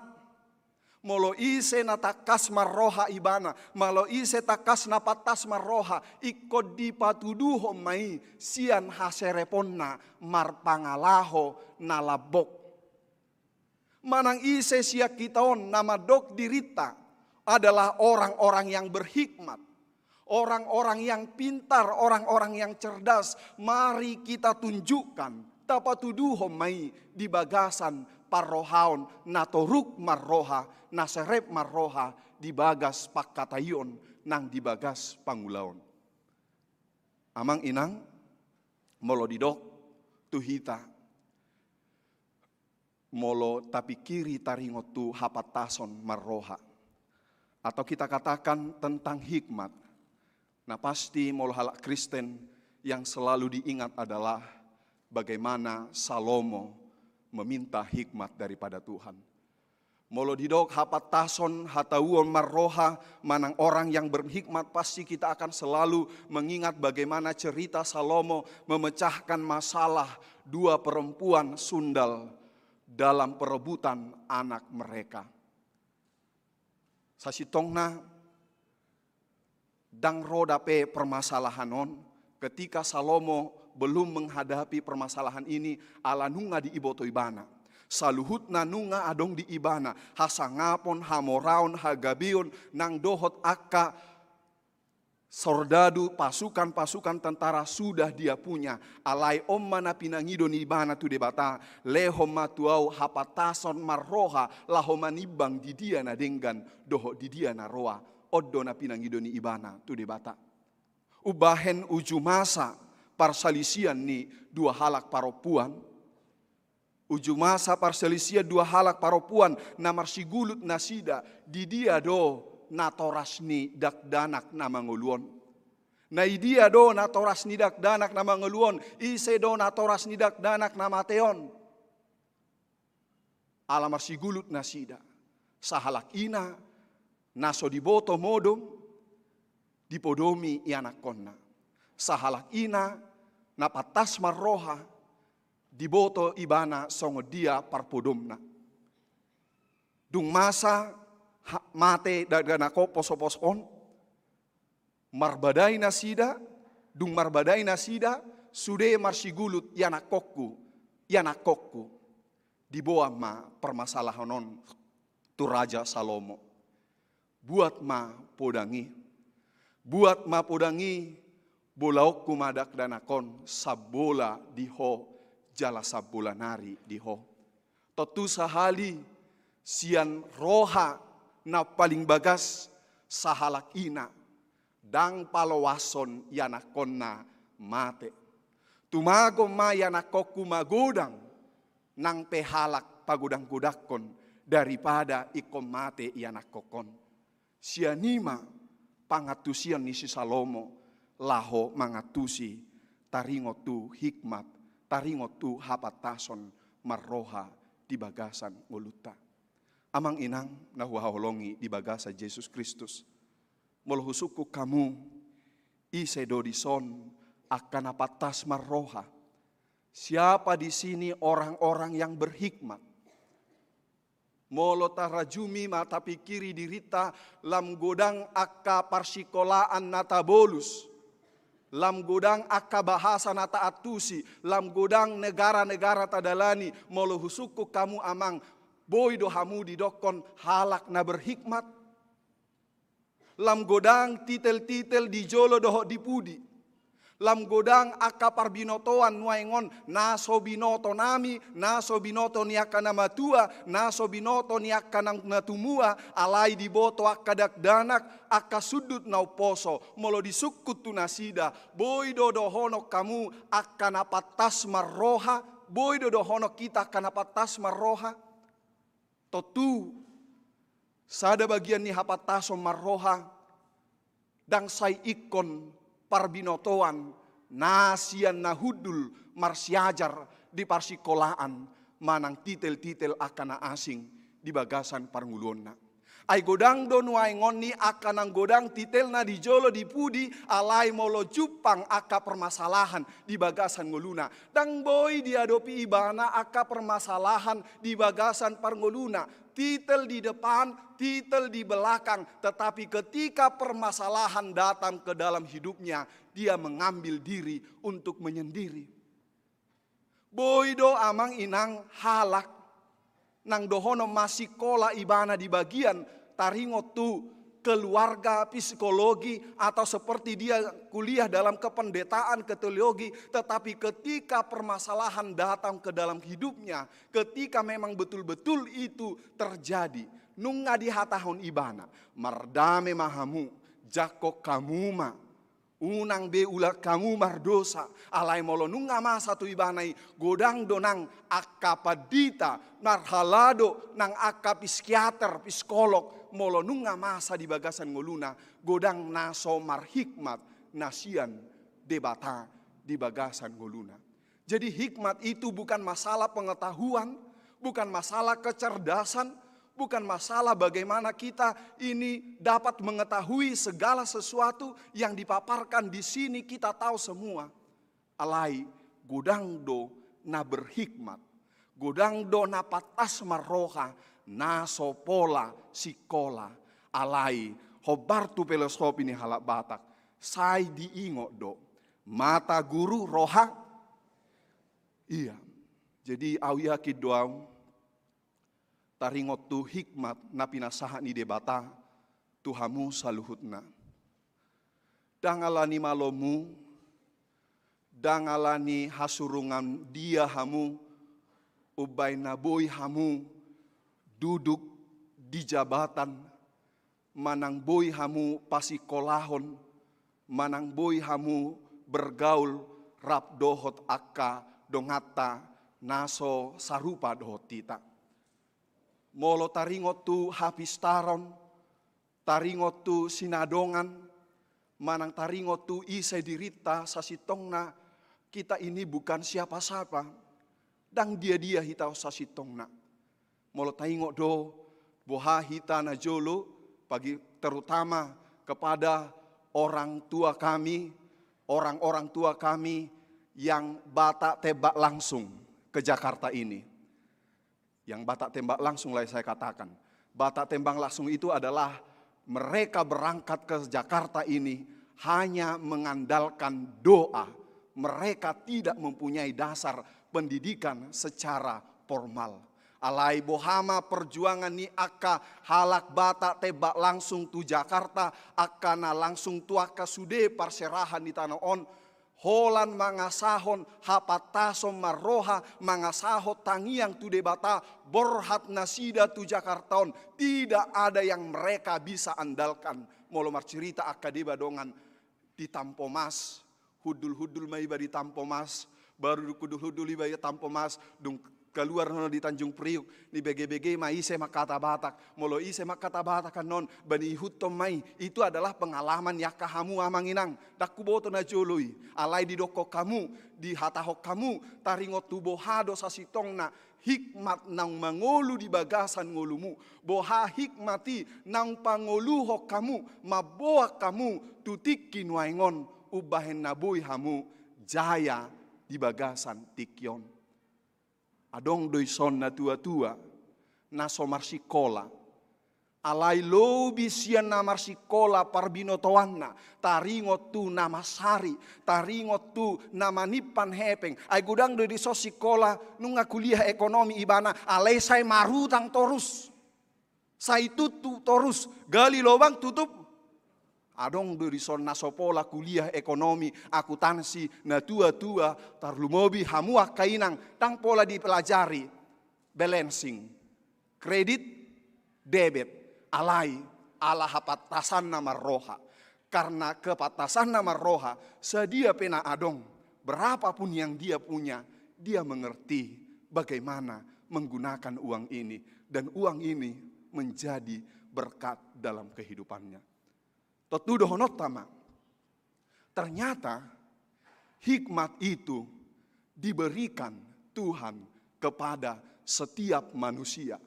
molo ise na takas marroha ibana, malo ise takas na patas marroha, ikod di patuduho mai sian hasereponna marpangalaho nalabok. Manang ise siya kitaon nama dok dirita adalah orang-orang yang berhikmat, orang-orang yang pintar, orang-orang yang cerdas. Mari kita tunjukkan tapatuduho mai di bagasan parrohaon natoruk marroha naserep marroha di bagas pakkatayon nang di bagas pangulaon. Amang inang molo didok tuhita molo tapi kiri taringot tu hapatason marroha atau kita katakan tentang hikmat. Nah pasti molo halak Kristen yang selalu diingat adalah bagaimana Salomo meminta hikmat daripada Tuhan. Molo didok hapat tason hatauon marroha manang orang yang berhikmat, pasti kita akan selalu mengingat bagaimana cerita Salomo memecahkan masalah dua perempuan sundal dalam perebutan anak mereka. Sasitongna dang roda pe permasalahan on, ketika Salomo belum menghadapi permasalahan ini, ala nunga di iboto ibana. Saluhutna nunga adong di ibana, hasangapon, hamoraon, hagabion, nang dohot akka sordadu, pasukan-pasukan tentara sudah dia punya. Alai mana pinangido ni ibana tu debata, lehom matuau hapatason marroha, lahomanibang di dia na denggan, dohot di dia na roa, oddo na pinangido ni ibana tu debata. Ubahen uju masa parsalisian ni dua halak paropuan. Uju masa parselisia dua halak paropuan na marsigulut nasida di dia do natorasni dakdanak na manguluon. Na dia do natorasni dakdanak na manguluon, ise do natorasni dakdanak na mateon. Ala marsigulut nasida sahalak ina naso diboto modom dipodomi ianak konna. Sahalak ina napatas marroha diboto ibana songo dia parpodomna. Dung masa mate daganako poso-poson marbadai nasida, dung marbadai nasida sude marsigulut yanakokku dibawa ma permasalahanon tu Raja Salomo. Buat ma podangi bolaok kumadak danakon sabola diho jala sabola nari diho. Totu sahali sian roha na paling bagas sahalak ina dang palawason yanakonna mate. Tumago ma yanakokku magodang nang pehalak pagudang-gudakon daripada ikom mate yanakokon. Sianima pangatusian ni si Salomo laho mangatusi taringo tu hikmat, taringo tu hapatason marroha di bagasan ngoluta. Amang inang nahuhaholongi di bagasa Yesus Kristus. Molhusuku kamu ise dodison akan apatas marroha. Siapa di sini orang-orang yang berhikmat? Molo tarajumi mata pikiri dirita lam godang akka parsikolaan nata bolus. Lam godang akka bahasa nata atusi. Lam godang negara-negara tadalani. Molo husuku kamu amang boy dohamu didokon halak na berhikmat. Lam godang titel-titel di jolo doho dipudi. Lam godang akka parbinotoan nuaingon naso binoto nami, naso binoto ni akka namatua, naso binoto ni akka natumua, alai diboto akka dakdanak, akka sudut nauposo, molo disukut tunasida, boy dodohono kamu akka napatas marroha, boy dodohono kita akka napatas marroha. Totu sada bagian ni hapataso marroha, dang say ikon parbinotoan nasian nahudul marsiajar di parsikolaan manang titel-titel akana asing di bagasan parngulonna. Ai godang do nuaingon ni akanang godang titel na di jolo di pudi alai molo jupang aka permasalahan di bagasan nguluna. Dang boy diadopi ibana aka permasalahan di bagasan parnguluna. Titel di depan, titel di belakang. Tetapi ketika permasalahan datang ke dalam hidupnya, dia mengambil diri untuk menyendiri. Boydo amang inang halak. Nang dohono masih kola ibana di bagian taringo tu keluarga psikologi atau seperti dia kuliah dalam kependetaan teologi, tetapi ketika permasalahan datang ke dalam hidupnya, ketika memang betul-betul itu terjadi, nunga di hatahon ibana, mardame mahamu, jako kamuma, unang be ulah kamu mardosa, alai molo nunga masa tu ibanai, godang donang akapadita, narhalado nang aka psikiater, psikolog, molo nunga masa di bagasan ngoluna godang naso mar hikmat nasian debata di bagasan ngoluna. Jadi hikmat itu bukan masalah pengetahuan, bukan masalah kecerdasan, bukan masalah bagaimana kita ini dapat mengetahui segala sesuatu yang dipaparkan di sini kita tahu semua. Alai godang do na berhikmat, godang do na patas maroha, naso pola sikola, alai hobartu peleskop ini halak Batak, sai diingo do, mata guru roha. Iya, jadi awi hakid doang, taringot tu hikmat na pinasahan ni debata, tuhamu saluhutna. Dangalani malomu, dangalani hasurungan dia hamu, ubay na boy hamu, duduk di jabatan, manang boy hamu pasikolahon, manang boy hamu bergaul rap dohot akka dongata naso sarupa dohotita. Molo taringot tu hapistaron, taringot tu sinadongan, manang taringot tu ise dirita sasitongna, kita ini bukan siapa-siapa, dang dia hitau sasitongna. Molo taingot do boha hita na jolo bagi terutama kepada orang tua kami, orang-orang tua kami yang Batak tembak langsung ke Jakarta ini. Yang Batak tembak langsung lah saya katakan. Batak tembak langsung itu adalah mereka berangkat ke Jakarta ini hanya mengandalkan doa. Mereka tidak mempunyai dasar pendidikan secara formal. Alai bohama perjuangan ni akka halak Batak tembak langsung tu Jakarta, akana langsung tu akka sude parserahan di tanah on. Holan mangasahon hapatasom maroha mangasahot tangiang tu debata borhat nasida tu Jakartaon. Tidak ada yang mereka bisa andalkan. Molo marcerita akadeba dongan di Tampomas, hudul-hudul maiba di Tampomas, baru hudul-hudul iba di Tampomas, dung keluar nono di Tanjung Priuk, ni bege-bege mai ise makata Batak, molo ise makata Batak kan non, bani hutom mai, itu adalah pengalaman yaka hamu amanginang, dakku boto na joloi, alai di doko kamu, di hatahok kamu, taringot tu bohado sasitong na, hikmat nang mangolu di bagasan ngolumu, boha hikmati nang pangoluhok kamu, maboak kamu, tutikin waingon, ubahen nabuy hamu, jaya di bagasan tikyon. Adong doi son na tua-tua, na somar sikola. Alai lobi sian na marsikola parbinotoanna, taringot tu nama sari, taringot tu nama nipan hepeng. Ai gudang doi di sosikola, nunga kuliah ekonomi ibana, alai say marutang torus. Say tutu torus, gali lobang tutup. Adong doi son na sopola kuliah ekonomi, akuntansi, na tua-tua, tarlumobi hamuak kainang, tang pola dipelajari, balancing, kredit, debit, alai, ala hapatasan nama roha. Karena kepatasan nama roha, sedia pena adong, berapapun yang dia punya, dia mengerti bagaimana menggunakan uang ini. Dan uang ini menjadi berkat dalam kehidupannya. Totudo honotama. Ternyata hikmat itu diberikan Tuhan kepada setiap manusia.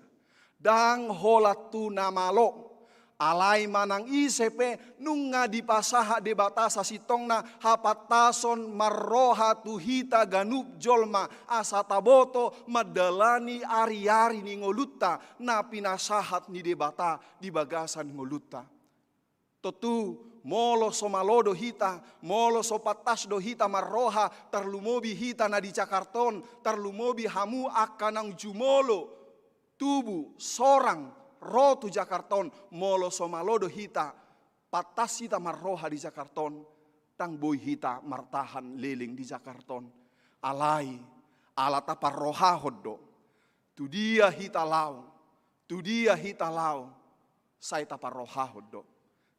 Dang holatu namalo alai manang isepe nunga dipasaha debatasa sitongna hapatason marroha tuhita ganuk jolma asataboto madalani ari-ari ni ngoluta na pinasahat ni debata di bagasan ngoluta. Totu molo somalodo hita, molo sopatas do hita marroha, terlumobi hita na di Jakarton, terlumobi hamu akanang jumolo, tubuh sorang rotu Jakarton, molo somalodo hita, patas hita marroha di Jakarton, tang boy hita martahan leling di Jakarton, alai, alata parroha hoddo, tu dia hita lau, saya taparroha hoddo.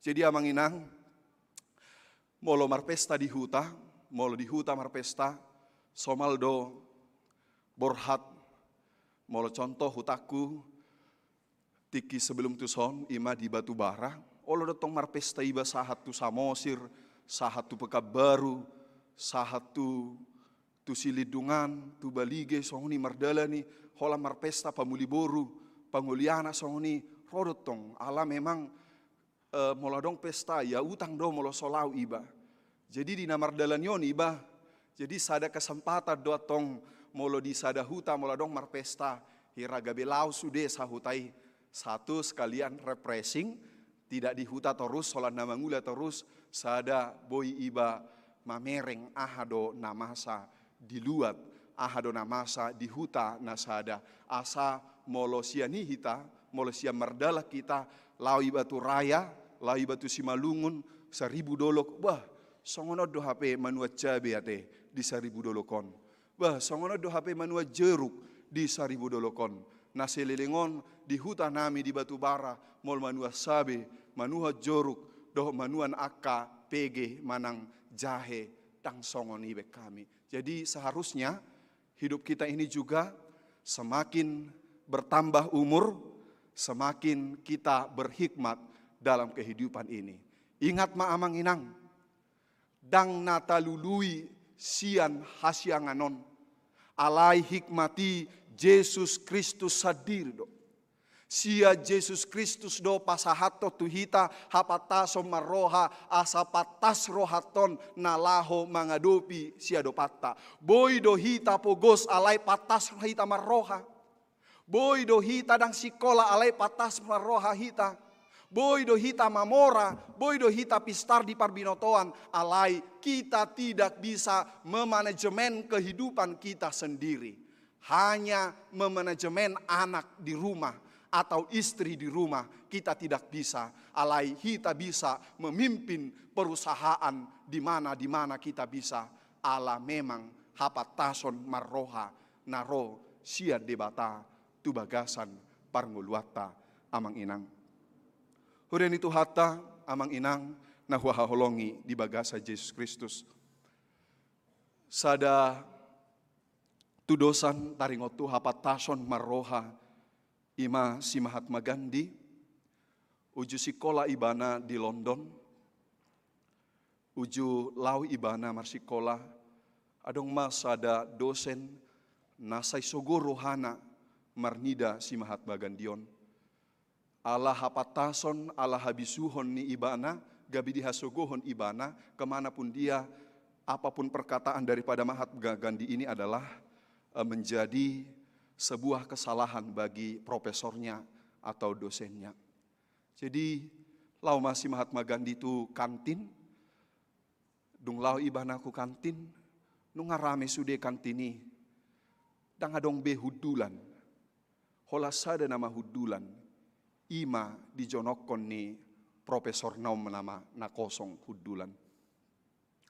Jadi amanginang, molo marpesta di huta, molo di huta marpesta, somaldo borhat, molo contoh hutaku, tiki sebelum tu son ima di batu bara, olo datang marpesta iba sahat tu samosir, sahat tu Pekabaru, sahat tu silidungan, tu balige songoni mardala ni, hola marpesta pamuliboru, panguliana songoni, rodotong, ala memang moladong pesta ya utang do molo solau iba. Jadi di namardalan yon iba, jadi sada kesempatan do tong molo di sada huta moladong marpesta, hiraga belau sude sahutai satu sekalian refreshing, tidak di huta terus, solat namangula terus, sada boy iba mamereng ahado namasa diluat, ahado namasa di huta nasada, asa molo siani hita, molo sia merdala kita, lau iba tu raya, lau iba tu simalungun, 1000 dolok, bah, songono do HP manua cabe ate di 1000 dolokon. Bah, songono do HP manua jeruk di 1000 dolokon. Naselelengon di hutan nami di batu bara, mol manua sabe, manua joruk, doh manuan akka, pege, manang jahe, tang songon ibe kami. Jadi seharusnya hidup kita ini juga semakin bertambah umur, semakin kita berhikmat dalam kehidupan ini. Ingat ma amang inang, dang natalului sian hasyanganon, alai hikmati Yesus Kristus sadir do. Sia Yesus Kristus do pasahato tuhita hapataso maroha asapatas rohaton nalaho mangadopi sia do patta. Boy do hita pogos alai patas hita maroha. Boy do hita dang sikola alai patas maroha hita. Boy do hita mamora, boy do hita pistar di parbinotoan, alai kita tidak bisa memanajemen kehidupan kita sendiri. Hanya memanajemen anak di rumah atau istri di rumah kita tidak bisa. Alai kita bisa memimpin perusahaan di mana kita bisa. Allah memang hapatason marroha naro sia debata tubagasan parnguluata amang inang. Hurian itu hata amang inang nahuaholongi di bagasa Yesus Kristus. Sada tudosan taringotu hapatason marroha ima si Mahatma Gandhi uju sikola ibana di London, uju lau ibana marsikola adong mas ada dosen nasai sogoro hana marnida si Mahatma Gandhion. Allah hapatason, Allah habisuhon ni ibana, gabi dihasogohon ibana, kemanapun dia, apapun perkataan daripada Mahatma Gandhi ini adalah menjadi sebuah kesalahan bagi profesornya atau dosennya. Jadi, lau masih Mahatma Gandhi itu kantin, dung lau ibanaku kantin, nung ngarame sude kantini, dang adong be hudulan, hola sada nama hudulan, ima di jonokon ni profesor naum nama na kosong hudulan.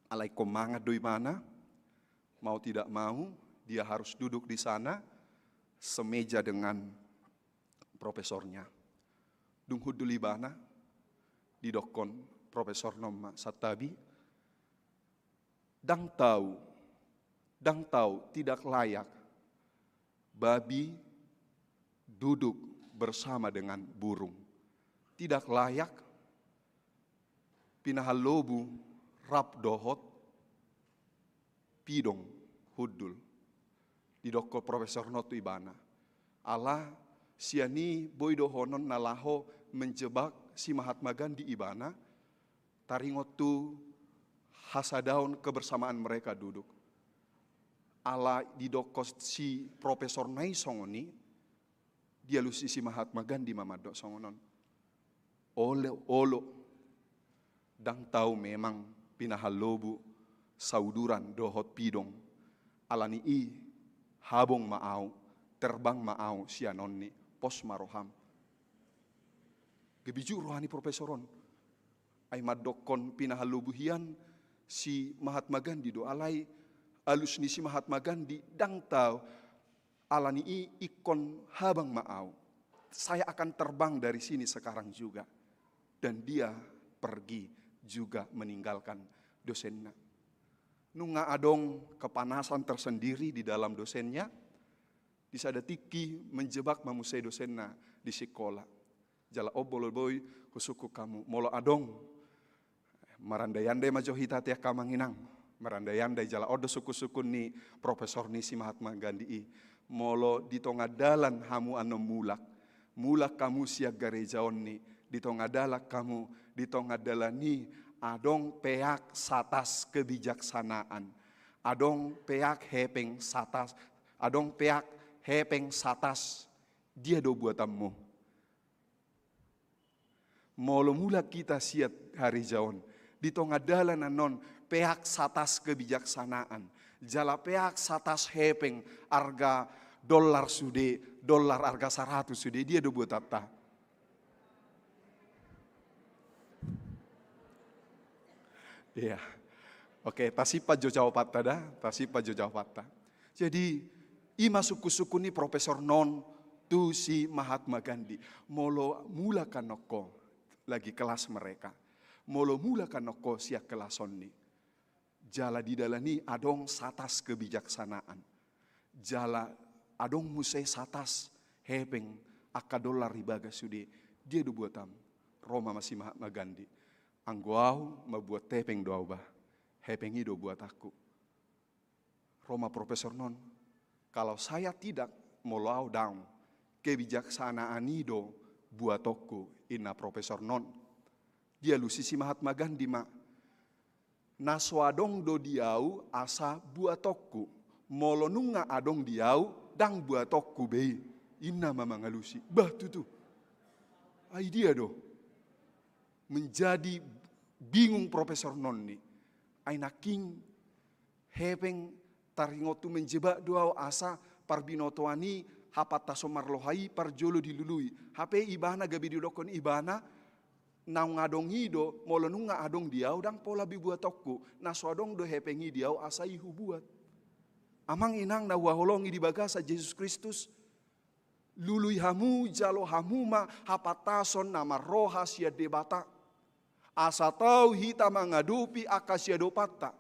Alai komanga doi mana, mau tidak mau dia harus duduk di sana semeja dengan profesornya. Dung hudulibana di dokon profesor nama Satabi, dang tahu tidak layak babi duduk bersama dengan burung. Tidak layak pinahalobu rap dohot pidong hudul. Didoko profesor notu ibana. Allah siani boydo honon nalaho menjebak si Mahatma Gandhi ibana. Taringotu hasadaun kebersamaan mereka duduk. Allah didoko si profesor naisongoni, dia lusi si Mahatma Gandhi mamado songonon. Olo dang tahu memang pinahalobu sauduran dohot pidong. Alani i habong maau, terbang maau sianonni pos maroham. Gebiju rohani profesoron. Ay madokon pinahalobuhian si Mahatma Gandhi do alai alus ni si Mahatma Gandhi dang tahu alani ikon habang maau. Saya akan terbang dari sini sekarang juga. Dan dia pergi juga meninggalkan dosennya. Nunga adong kepanasan tersendiri di dalam dosennya. Disada tiki menjebak mamusai dosennya di sekolah. Jala obolo boy husuku kamu. Molo adong. Marandayandai majo hita tia kamanginang. Marandayandai jala odo suku-suku ni Profesor Nisi Mahatma Gandhi i. Molo di tongadalan hamu ano mulak. Mulak kamu siag garejaon ni. Di tongadalak kamu. Di tongadalani adong peak satas kebijaksanaan. Adong peak hepeng satas. Adong peak hepeng satas. Dia do buatammu. Molo mula kita siat hari jaon. Di tongadalan anon peak satas kebijaksanaan. Jala peak satas hepeng arga dolar sude. Dolar arga 100 sude. Dia do buat apa? Iya. Oke, tasipa jo jawab tada. Tasipa jo jawab tada. Jadi, ima suku-suku ni Profesor Non tu si Mahatma Gandhi. Molo mula kanoko lagi kelas mereka. Molo mula kanoko siak kelas onni. Jala di dalani adong satas kebijaksanaan. Jala adong musai satas hepeng akadolar ribaga sude. Dia do buatam. Roma masih Mahatma Gandhi. Angguau membuat tepeng doa bah. Hepeng itu buat aku. Roma Profesor Non. Kalau saya tidak mau down kebijaksanaan itu buat aku. Ina Profesor Non. Dia lusisi Mahatma Gandhi mak. Naswadong do diau asa buat aku. Molo nunga adong diau dang buat aku be. Ina mama ngalusi. Bah tuh. Idea do. Menjadi bingung Profesor Non ni. Aina king hepeng taringotu menjebak doa asa parbinotoani hapata somarlohai parjolo dilului. Hape ibana gabi didokon ibana naung adong hido molo nunga adong diau dang pola bibuat tokku. Naswadong do hepengi diau asa ihu buat. Amang inang na waholongi di bagasa Yesus Kristus. Lului hamu jalo hamuma hapatason nama roha sia debata. Asa tau hita mengadupi akasia dopata.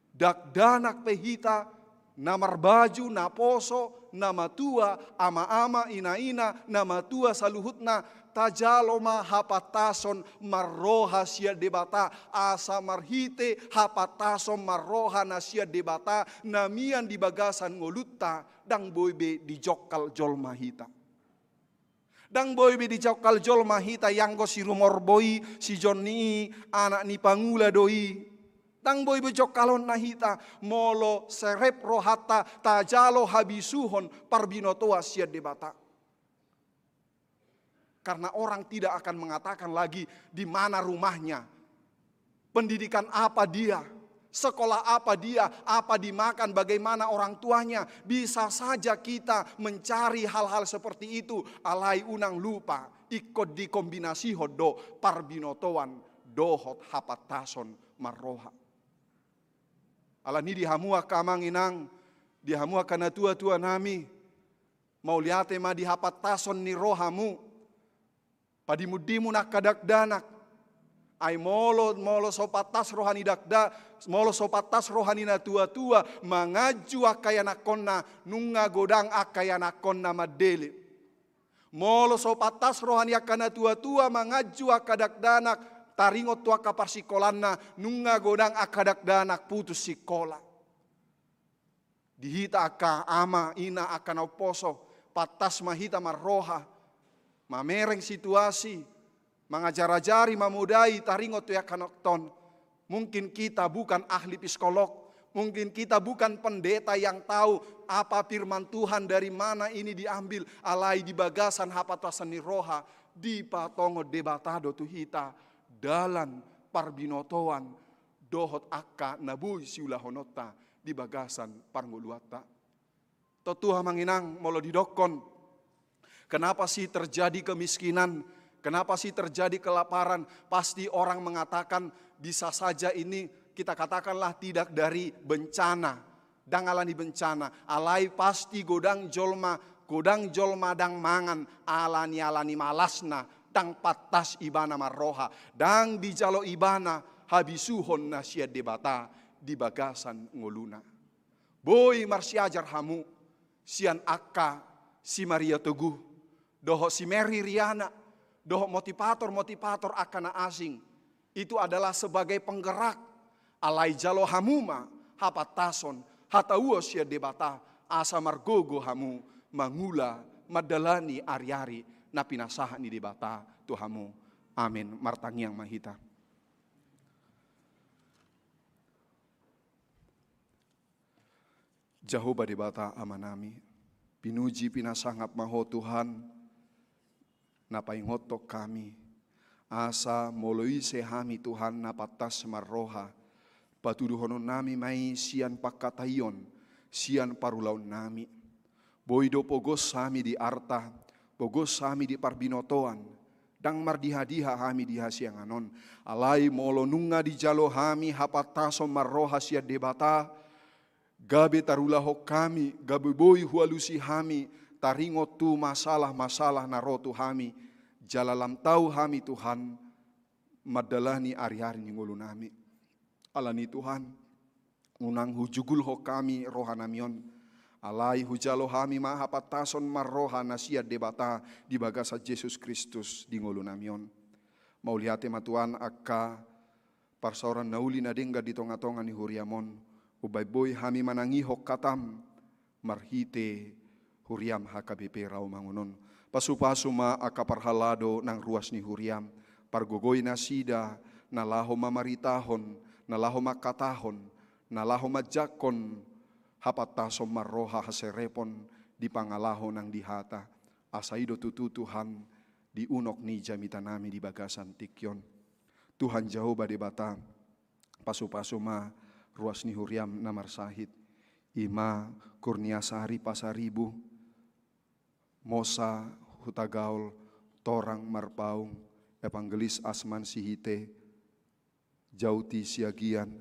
Dak danak pehita namar baju naposo nama tua ama-ama ina-ina nama tua saluhutna tajaloma hapatason marroha sia debata asa marhite hapatason marroha nasia debata namian di bagasan ngolutta dang boybe di jokal jolma hita. Dang boy be dicokal jol mahita yang go si rumor boy si Johnny anak ni pangula doi. Dang boy be jokalon nahita molo serep rohata tajalo habisuhon parbinotoa sia debata. Karena orang tidak akan mengatakan lagi di mana rumahnya. Pendidikan apa dia? Sekolah apa dia, apa dimakan, bagaimana orang tuanya. Bisa saja kita mencari hal-hal seperti itu. Alai unang lupa, ikut dikombinasi hodo parbinotoan dohot hapatason marroha. Alani dihamua kamang inang, dihamua kana tua-tua nami. Mau liate ma di hapatason ni rohamu. Padimudimu nak kadak danak. Ay molo sopatas rohani dakda, molo sopatas rohani na tua-tua, mangaju akayana konna, nunga godang akayana konna madele. Molo sopatas rohani akana tua-tua, mangaju akadak danak, taringot tua kaparsikolanna, nunga godang akadak danak putus sikola. Dihita aka ama ina akana oposo, patas mahita marroha, mamereng situasi, mengajar-ajari, memudai, taringot ya kanokton. Mungkin kita bukan ahli psikolog. Mungkin kita bukan pendeta yang tahu apa firman Tuhan dari mana ini diambil. Alai di bagasan hapatasan ni roha. Di patongo debatado tuhita. Dalan parbinotoan. Dohot akka nabui siulahonota. Di bagasan parnguluata. Totuha manginang molo didokon. Kenapa sih terjadi kemiskinan? Kenapa sih terjadi kelaparan? Pasti orang mengatakan bisa saja ini kita katakanlah tidak dari bencana. Dangalani bencana. Alai pasti godang jolma dang mangan. Alani malasna. Dang patas ibana marroha. Dang dijalo ibana habisuhon nasia debata. Di bagasan ngoluna. Boy marsiajar hamu. Sian akka si Maria Teguh. doho si Mary Riana, doho motivator akana asing. Itu adalah sebagai penggerak alai jalo hamuma hapatason hatauos ya debata asa margogo hamu mangula madalani ari-ari na pinasahan ni debata tuhamu. Amin. Martangiang mahita. Jehovah debata amanami, pinuji pinasangap maho Tuhan, napaingotok kami, asa moloi sehami Tuhan napatas marroha, patuduhonon nami may sian pakatayon, sian parulaon nami, boido pogos sami di arta, pogos sami di parbinotoan, dang mardiha-diha hami diha sianganon, alai molo nunga di jalo hami hapataso marroha sia debata, gabe tarulaho kami, gabe boi hualusi hami, taringo tu masalah-masalah narotu hami, jalalam tahu hami Tuhan, madalani ari-ari ngulu nami. Alani Tuhan, unang hujugul ho kami rohanamion, alai hujalo hami mahapatason marroha nasia debata di bagasa Yesus Kristus di ngulu namion. Mau lihat tema Tuhan akka parsoran nauli nadengga di tonga-tonga ni huriamon, ubay boy hami manangihok katam marhite huriam HKBP Rawamangunon. Pasupasuma akaparhalado ng ruas ni huriam. Pargogoy na sida nalaho mamaritahon, nalaho makatahon, nalaho madjakon, hapatasom marroha haserepon di pangalaho ng dihata. Asaido tututuhan di unok ni jamitanami di bagasan tikyon. Tuhan Jehovah debata pasupasuma ruas ni huriam namar sahid, ima kurniasari pasaribu, mosa hutagaul, torang marpaung, evangelis asman sihite, jauti siagian,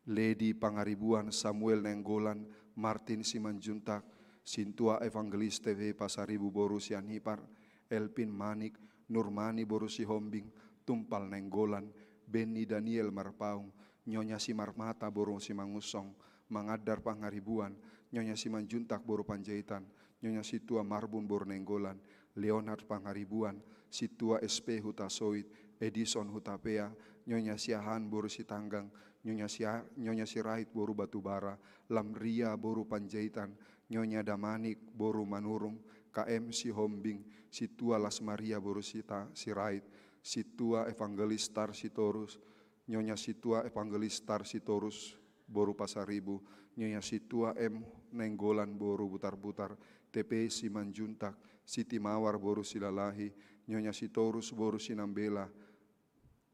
ledi pangaribuan Samuel Nenggolan, Martin Simanjuntak, sintua evangelis TV pasaribu boru sianhipar, Elpin Manik, Nurmani boru si Hombing, Tumpal Nenggolan, Benny Daniel marpaung, Nyonya si Marmata borong si Mangusong, Mangadar pangaribuan, Nyonya si Manjuntak boro Panjaitan, Nyonya si Tua Marbun boro Nenggolan, Leonard pangaribuan, si Tua SP Hutasoit, Edison Hutapea, Nyonya si Ahan boro si Tanggang, Nyonya si Rait boro Batubara, Lamria boro Panjaitan, Nyonya Damanik boro Manurung, KM si Hombing, si Tua Las Maria boro si Rait, si Tua Evangelis Tar si Torus, Nyonya Situa Evangelis Tar Sitorus boru Pasaribu, Nyonya Situa M Nenggolan boru Butar-Butar, TP Simanjuntak, Siti Mawar boru Silalahi, Nyonya Sitorus boru Sinambela,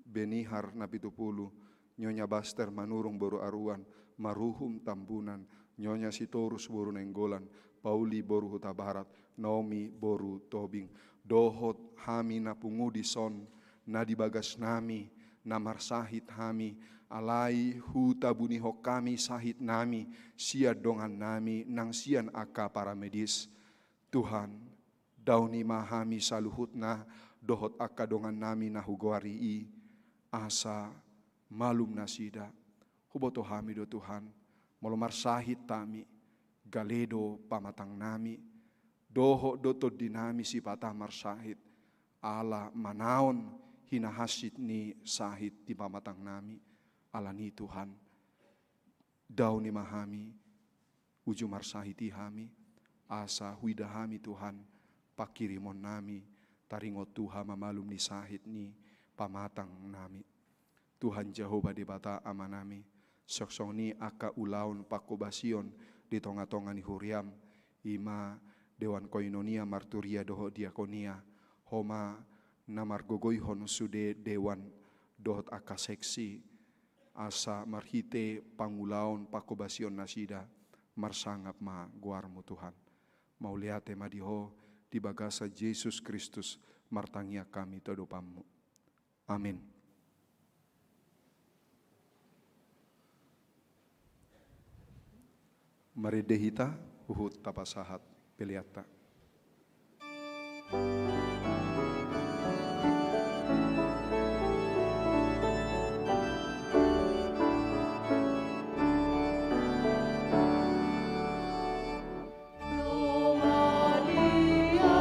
Benihar Napitupulu, Nyonya Baster Manurung boru Aruan, Maruhum Tambunan, Nyonya Sitorus boru Nenggolan, Pauli boru Huta Barat, Naomi boru Tobing, dohot hami napungudi son, nadi bagas nami, namar sahid hami, alai huta bunihok kami sahid nami, sia dongan nami, nang sian aka para medis. Tuhan, dauni mahami saluhutna, dohot aka dongan nami nahugoari asa malum nasida. Huboto hami do Tuhan, molomar sahid tami, galedo pamatang nami, dohot dotod dinami si patah marsahid, ala manaon, hinahasit ni sahid di pamatang nami, alani Tuhan, daw ni mahami, uju marsahiti hami, asa huida hami Tuhan, pakirimon nami, taringot Tuhan mamalum ni sahid ni pamatang nami. Tuhan Jehovah debata amanami, soksong ni aka ulaun pakobasion di tonga-tonga ni huriam, ima dewan koinonia marturia doho diakonia, homa namar gogoyhon sude dewan dohot aka seksi asa marhite pangulaon pakobasion nasida marsangap ma guarmu Tuhan. Mau liate madiho di bagasa Yesus Kristus martangia kami todopamu. Amin. Mari dehita uhut tapasahat peliata. Maria,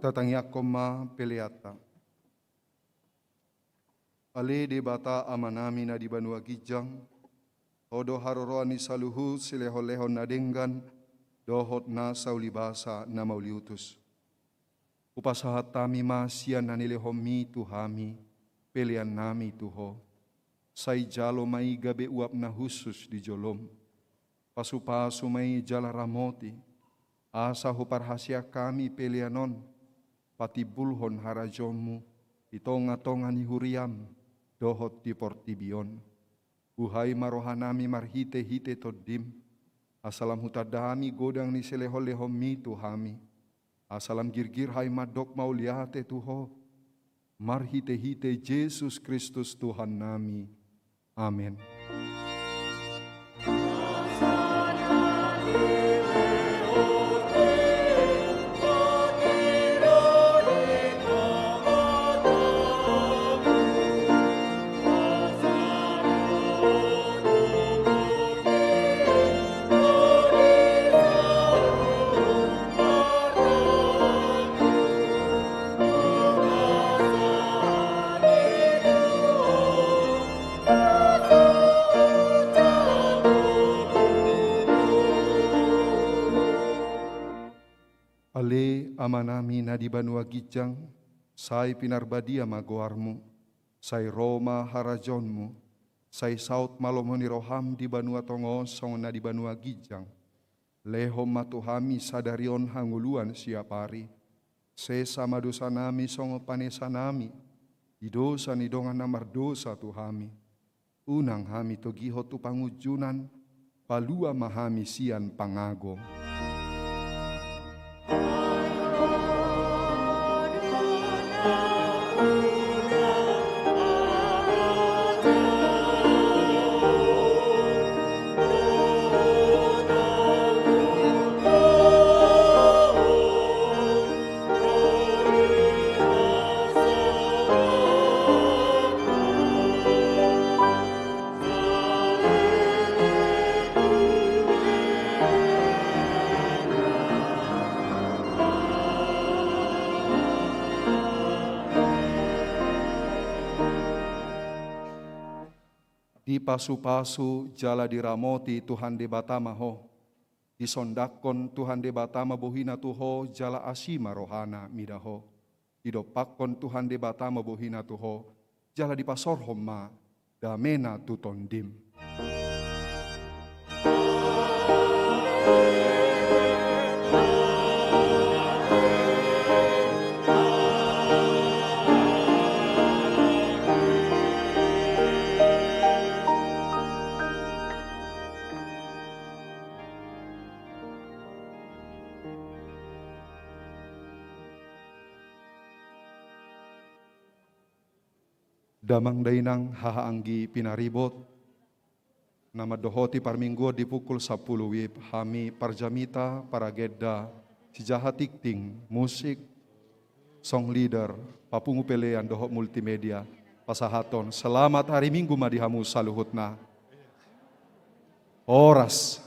tatangi akoma peleata. Ale de bata amanami na di Banua Gijang, odo haroroani saluhu sileho-leho nadenggan, dohot na saulibasa na mauliutus. Upasahat tami masian nanilehomi tuhami, pelian nami tuho. Say jalo mai gabe uap na husus di jolom. Pasu-pasu mai jala ramoti, asa huparhasia kami pelianon, pati bulhon harajomu, itonga-tonga ni huriam, dohot di portibion. Uhai marohanami marhite-hite todim, asalam hutadami godang ni seleho-lehomi tuhami, asalam girgir hai madok mauliate tuho, marhite-hite Yesus Kristus Tuhan nami. Amin. Ale amanami na di Banua Gijang, say pinarbadia magoarmu, say Roma harajonmu, say saut malomoni roham di Banua Tongosong na di Banua Gijang, lehom matuhami sadarion hanguluan siapari, sesama dosa nami songo panesa nami, idosa ni dongan namar dosa tuhami, unang hami togiho tu pangujunan, palua mahami sian pangago. Di pasu-pasu jala diramoti Tuhan de batama ho, di sondakon Tuhan de batama bohina tuho jala asima rohana midaho, di dopakon Tuhan de batama bohina tuho jala di pasorhom ma damena tutondim. Damang dainang hahaanggi pinaribot, nama dohoti parminggu di pukul 10 wib, hami parjamita, paragedda, sijaha tikting, musik, song leader, papungu pelean dohot multimedia, pasahaton, selamat hari minggu madihamu saluhutna. Oras.